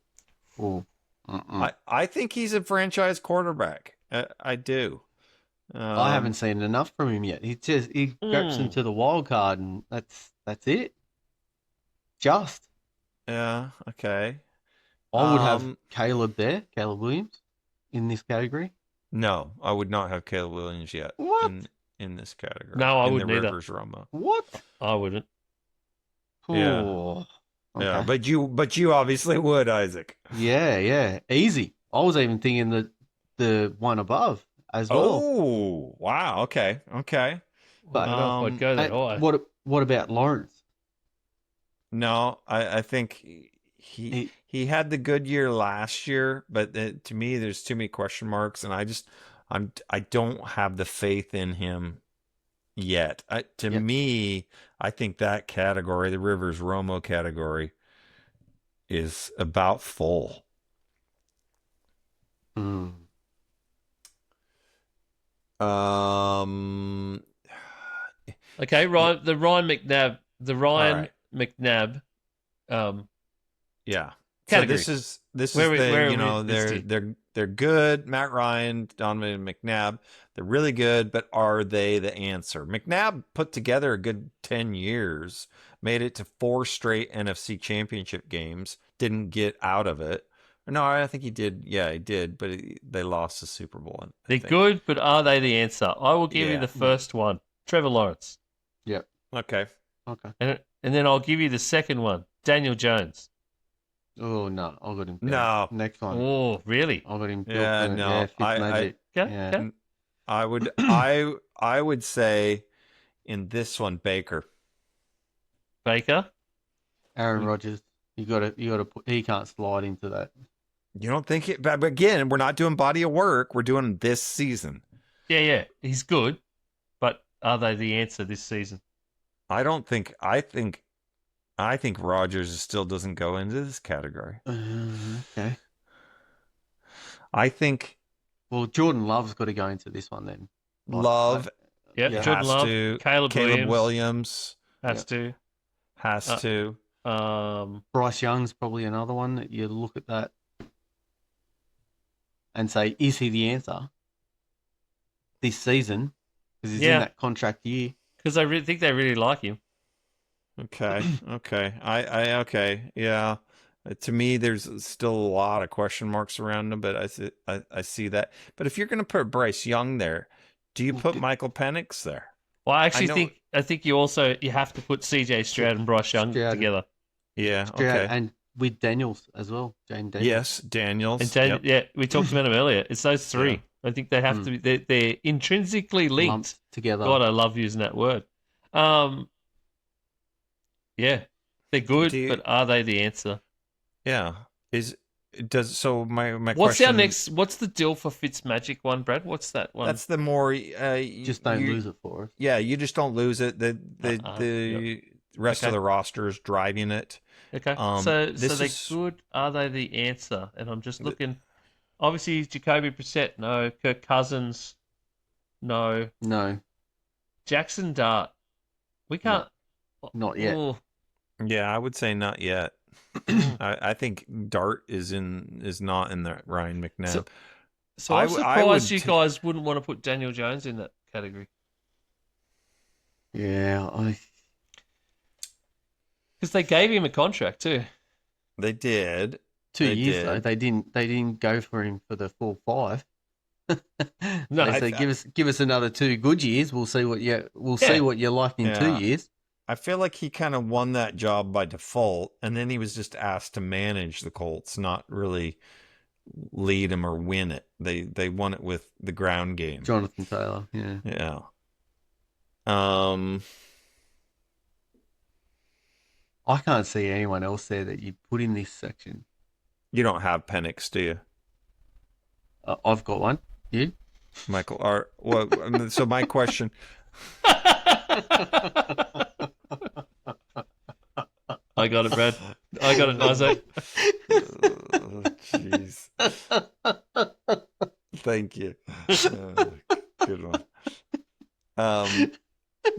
I think he's a franchise quarterback. I do.
I haven't seen enough from him yet. He gets into the wild card, and that's it.
Yeah. Okay.
I would have Caleb Williams, in this category.
No, I would not have Caleb Williams yet.
What?
in this category.
No, I
in
wouldn't
the
either.
Rivers Romo.
What?
I wouldn't.
Yeah.
Oh,
Yeah,
okay.
but you obviously would, Isaac.
Yeah, easy. I was even thinking the one above as well.
Oh, wow. Okay.
I don't know if I'd go that high.
What about Lawrence?
No, I think he had the good year last year, but to me, there's too many question marks, and I don't have the faith in him yet. To me, I think that category, the Rivers Romo category, is about full.
Okay, Ryan, the Ryan McNabb.
Yeah.
Category.
So this
Where
is
we-
the
where
you
are
know
we
they're
listed?
they're good. Matt Ryan, Donovan McNabb, they're really good, but are they the answer? McNabb put together a good 10 years, made it to 4 straight NFC Championship games, didn't get out of it. No, I think he did. Yeah, he did, but they lost the Super Bowl.
They're good, but are they the answer? I will give you
Yeah.
the first one, Trevor Lawrence,
Yep.
Okay.
and then I'll give you the second one, Daniel Jones.
Oh no, I got him.
No.
Next one.
Oh, really?
I got him.
Yeah,
built,
no.
fifth magic.
Okay,
Yeah.
okay.
I would I would say in this one Baker.
Baker.
Aaron Rodgers. You got to put. He can't slide into that.
You don't think it? But again, we're not doing body of work. We're doing this season.
Yeah, he's good, but are they the answer this season?
I don't think. I think Rodgers still doesn't go into this category.
Okay.
I think
Well, Jordan Love's got to go into this one then.
Love
Yep,
Yeah.
Jordan
has
Love,
to.
Caleb
Williams
has to.
has to.
Bryce Young's probably another one that you look at that and say, is he the answer this season? Because he's in that contract year.
Because I think they really like him.
Okay. I okay. Yeah. To me, there's still a lot of question marks around him, but I see that. But if you're going to put Bryce Young there, do you put Michael Penix there?
Well, I think you have to put CJ Stroud and Bryce Young together.
Yeah.
Stroud,
Okay.
and with Daniels as well, Jane Daniels.
Yes, Daniels.
And yeah, we talked about him earlier. It's those three.
Yeah.
I think they have to be. They're intrinsically linked
Lumped together.
God, I love using that word. Yeah, they're good, but are they the answer?
Yeah. My
What's
question?
our next? What's the deal for Fitzmagic one, Brad? What's that one?
That's the more.
Just don't lose it for us.
Yeah, you just don't lose it. The rest of the roster is driving it.
Okay. So they're good. Are they the answer? And I'm just looking. Obviously, Jacoby Brissett, no. Kirk Cousins, no. Jackson Dart, we can't.
Not yet.
Oh,
Yeah, I would say not yet. I think Dart is not in the Ryan McNabb.
So I'm surprised you guys wouldn't want to put Daniel Jones in that category.
Yeah,
Because
they gave him a contract too.
They did.
2 years though. They didn't go for him for the full 5.
No,
they said give us another 2 good years. We'll see what you like in 2 years.
I feel like he kind of won that job by default, and then he was just asked to manage the Colts, not really lead them or win it. They won it with the ground game.
Jonathan Taylor, yeah.
Yeah.
I can't see anyone else there that you put in this section.
You don't have Penix, do you?
I've got one. You?
Michael R. Well, so my question.
I got it, Brad. I got it, Isaac.
Jeez. Thank you. Good one.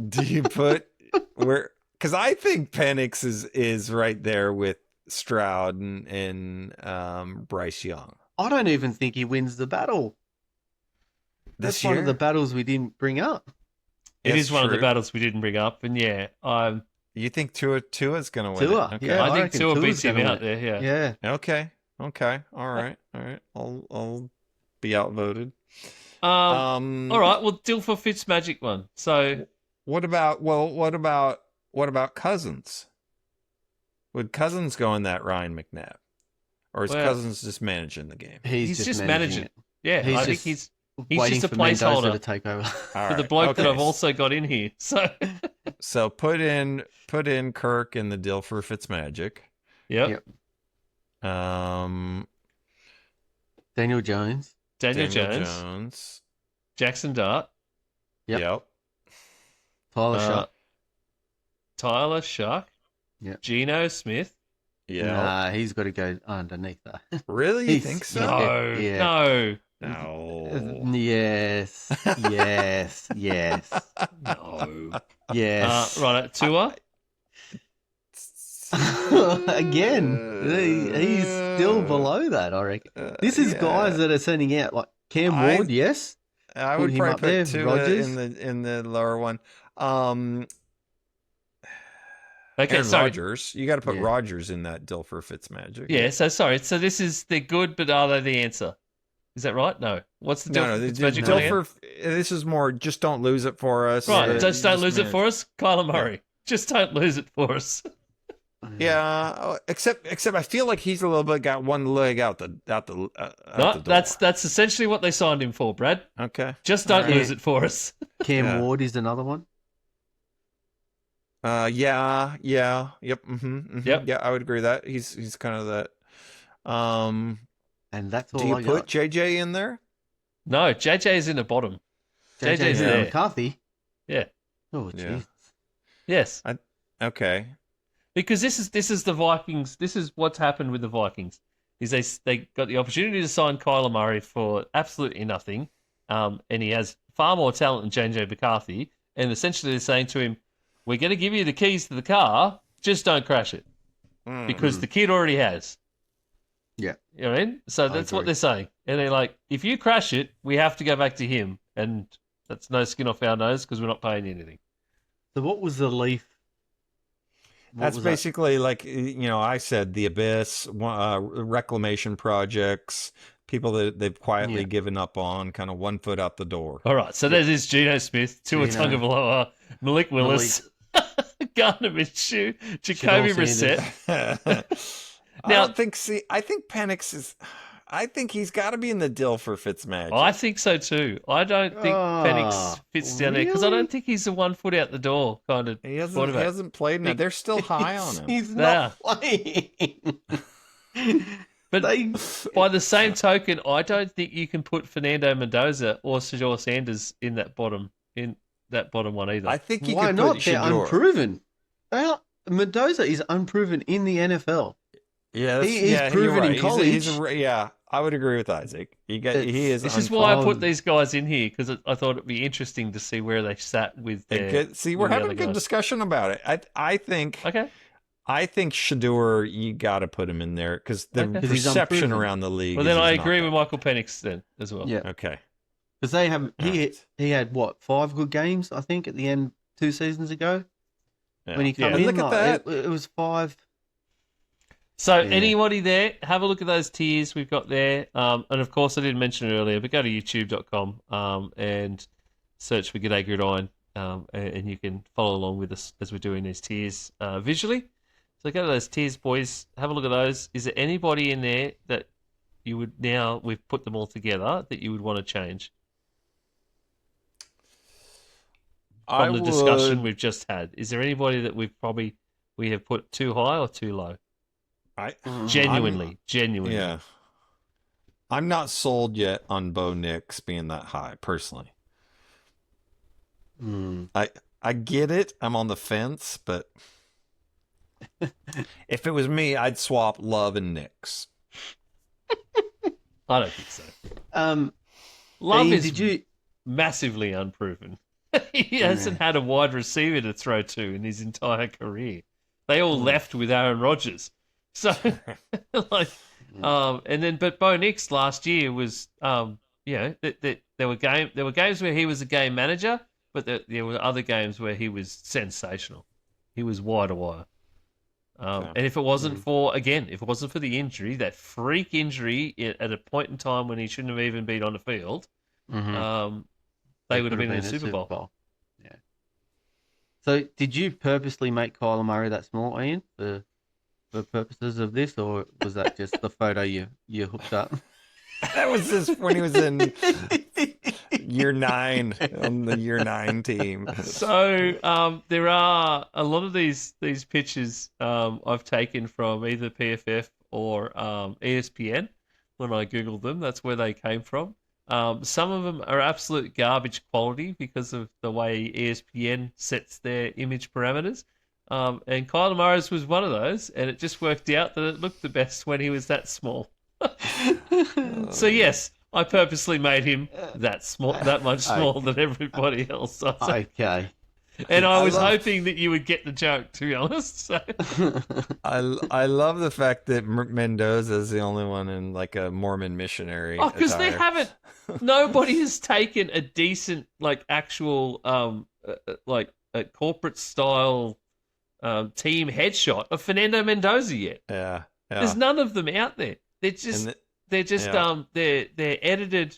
Do you put where? Because I think Penix is right there with Stroud and Bryce Young.
I don't even think he wins the battle. That's one of the battles we didn't bring up.
It is one of the battles we didn't bring up, and
you think Tua's going to win?
Tua,
Okay.
yeah,
I think Tua beats him out there. Yeah.
Okay. All right. All right. I'll be outvoted.
All right, well, Dilfer Fitzmagic one. So
what about Cousins? Would Cousins go in that Ryan McNabb, or is Cousins just managing the game?
He's just managing it.
Yeah, I think he's
waiting
just a
for Mendoza
placeholder
to take over.
for the bloke that I've also got in here. So
put in Kirk in the Dilfer Fitzmagic.
Yep.
Daniel Jones.
Daniel Jones. Jackson Dart.
Yep.
Tyler Shuck.
Shuck.
Yep.
Geno Smith.
Yeah.
Nah, he's got to go underneath that.
Really? You think so?
No.
Yeah.
No.
No.
Yes.
No.
Yes.
Right, Tua.
Again, he's still below that, I reckon. This is guys that are sending out like Cam Ward, yes.
I would
him up
probably
there,
put Tua
Rodgers.
in the lower one.
Okay,
Aaron
sorry.
Rodgers. You got to put Rodgers in that Dilfer Fitzmagic.
Yeah, so sorry. So they're good, but are they the answer? Is that right? No. What's the Dilfer Fitzmagic one again?
This is more just don't lose it for us.
Right, just don't lose it for us. Kyler Murray. Yeah. Just don't lose it for us.
Yeah, except I feel like he's a little bit got one leg out the door.
That's essentially what they signed him for, Brad.
Okay.
Just don't lose it for us.
Cam Ward is another one.
Yep. Yep. Yeah, I would agree with that. He's kind of that.
And that's all.
Do you
I
put
got.
JJ in there?
No, JJ's in the bottom. JJ's there.
McCarthy.
Yeah.
Oh, jeez.
Yeah.
Yes.
Okay.
Because this is the Vikings. This is what's happened with the Vikings. Is they got the opportunity to sign Kyler Murray for absolutely nothing, and he has far more talent than JJ McCarthy. And essentially, they're saying to him, "We're going to give you the keys to the car, just don't crash it, because the kid already has."
Yeah,
you know what I mean. So that's what they're saying, and they're like, "If you crash it, we have to go back to him, and that's no skin off our nose because we're not paying you anything."
So what was the Leaf?
That's basically like, I said the Abyss, reclamation projects, people that they've quietly given up on, kind of 1 foot out the door.
All right, so there's Geno Smith, Tua Tagovailoa, Malik Willis, Gardner Minshew, Jacoby Brissett.
Now, I think Penix is. I think he's got to be in the Dilfer Fitzmagic.
I think so too. I don't think Penix fits down there because I don't think he's the 1 foot out the door kind of.
He hasn't played now. They're still high on him.
He's not playing.
But by the same token, I don't think you can put Fernando Mendoza or Shedeur Sanders in that bottom one either.
I think you
Why
could
not?
put
They're
Shedeur.
unproven. Mendoza is unproven in the NFL.
Yeah,
he is proven in college.
I would agree with Isaac. He is.
This is why I put these guys in here because I thought it'd be interesting to see where they sat with their.
We're having a good discussion about it. I think.
Okay.
I think Shedeur, you got to put him in there because the perception around the league.
Well, then I agree with Michael Penix then as well.
Yeah.
Okay.
Because they have he had what 5 good games I think at the end 2 seasons ago when he came in.
Look at that.
It was 5.
So anybody there, have a look at those tiers we've got there. And of course, I didn't mention it earlier, but go to youtube.com and search for G'day Gridiron, and you can follow along with us as we're doing these tiers visually. So go to those tiers, boys. Have a look at those. Is there anybody in there that you would, now we've put them all together, that you would want to change? From the discussion we've just had. Is there anybody that we have put too high or too low? Genuinely.
Yeah. I'm not sold yet on Bo Nix being that high, personally. I get it. I'm on the fence, but if it was me, I'd swap Love and Nix.
I don't think so. Love is massively unproven. He hasn't had a wide receiver to throw to in his entire career. They all left with Aaron Rodgers. So, but Bo Nix last year was, there were games where he was a game manager, but there were other games where he was sensational. He was wire to wire. And if it wasn't for the injury, that freak injury at a point in time when he shouldn't have even been on the field, they would have been in the Super Bowl.
Yeah. So, did you purposely make Kyler Murray that small, Ian, for purposes of this, or was that just the photo you hooked up?
That was just when he was in year 9 on the year 9 team.
So there are a lot of these pictures I've taken from either PFF or ESPN. When I googled them, that's where they came from. Some of them are absolute garbage quality because of the way ESPN sets their image parameters. And Kyler Murray's was one of those, and it just worked out that it looked the best when he was that small. So yes, I purposely made him that much smaller than everybody else.
Okay.
And I was hoping that you would get the joke, to be honest. So.
I love the fact that Mendoza is the only one in like a Mormon missionary.
Oh, because they haven't. Nobody has taken a decent, like actual, like a corporate style team headshot of Fernando Mendoza yet.
Yeah.
There's none of them out there. They're just they're edited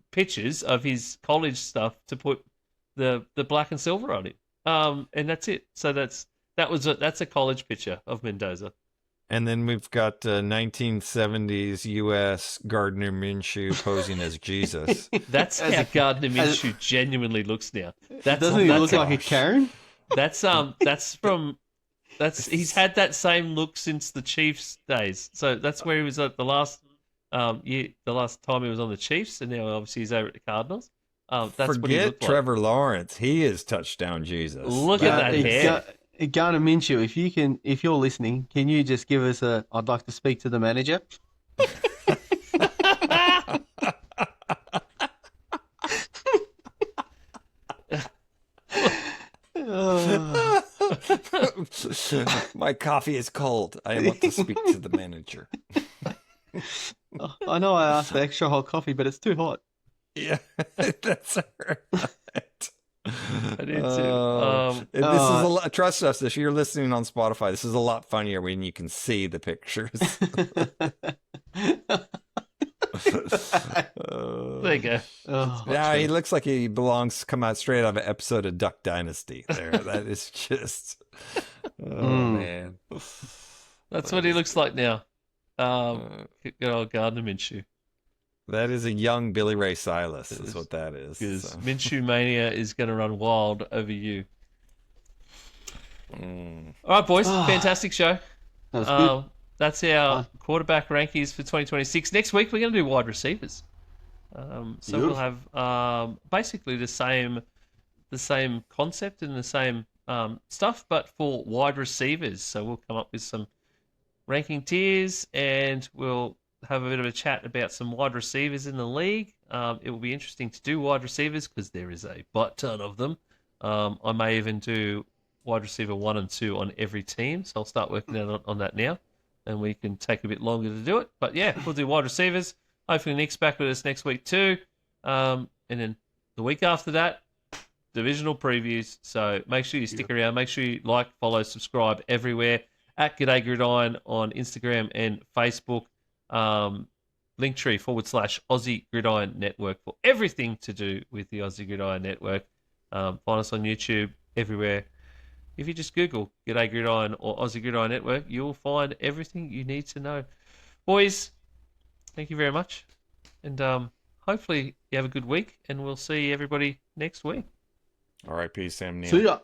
pictures of his college stuff to put the black and silver on it. And that's it. So that's a college picture of Mendoza.
And then we've got 1970s U.S. Gardner Minshew posing as Jesus.
That's how Gardner Minshew genuinely looks now.
Doesn't he look like a Karen?
He's had that same look since the Chiefs days. So that's where he was at the last time he was on the Chiefs, and now obviously he's over at the Cardinals. That's what he
Forget
looked like.
Trevor Lawrence. He is touchdown Jesus.
Look at that hair.
Gardner Minshew, if you're listening, can you just give us I'd like to speak to the manager?
My coffee is cold. I want to speak to the manager.
I know I asked for extra hot coffee, but it's too hot.
Yeah, that's right.
I did too.
This is a lot. Trust us, if you're listening on Spotify, this is a lot funnier when you can see the pictures.
There you go.
Yeah, he looks like he belongs come out straight out of an episode of Duck Dynasty. There, that is just. Man,
that's what he looks like now. Good old Gardner Minshew.
That is a young Billy Ray Cyrus. Is what that is.
Because Minshew Mania is going to run wild over you. All right, boys. Fantastic show.
That was good.
That's our quarterback rankings for 2026. Next week, we're going to do wide receivers. So we'll have basically the same concept and the same stuff, but for wide receivers. So we'll come up with some ranking tiers, and we'll have a bit of a chat about some wide receivers in the league. It will be interesting to do wide receivers because there is a butt ton of them. I may even do wide receiver 1 and 2 on every team, so I'll start working on that now, and we can take a bit longer to do it. But yeah, we'll do wide receivers. Hopefully Nick's back with us next week too. And then the week after that, divisional previews. So make sure you stick around. Make sure you like, follow, subscribe everywhere at G'day Gridiron on Instagram and Facebook. Linktree /Aussie Gridiron Network for everything to do with the Aussie Gridiron Network. Find us on YouTube, everywhere. If you just Google G'day Gridiron or Aussie Gridiron Network, you'll find everything you need to know. Boys, thank you very much. And hopefully you have a good week, and we'll see everybody next week.
All right, peace, Sam Neal.
See ya.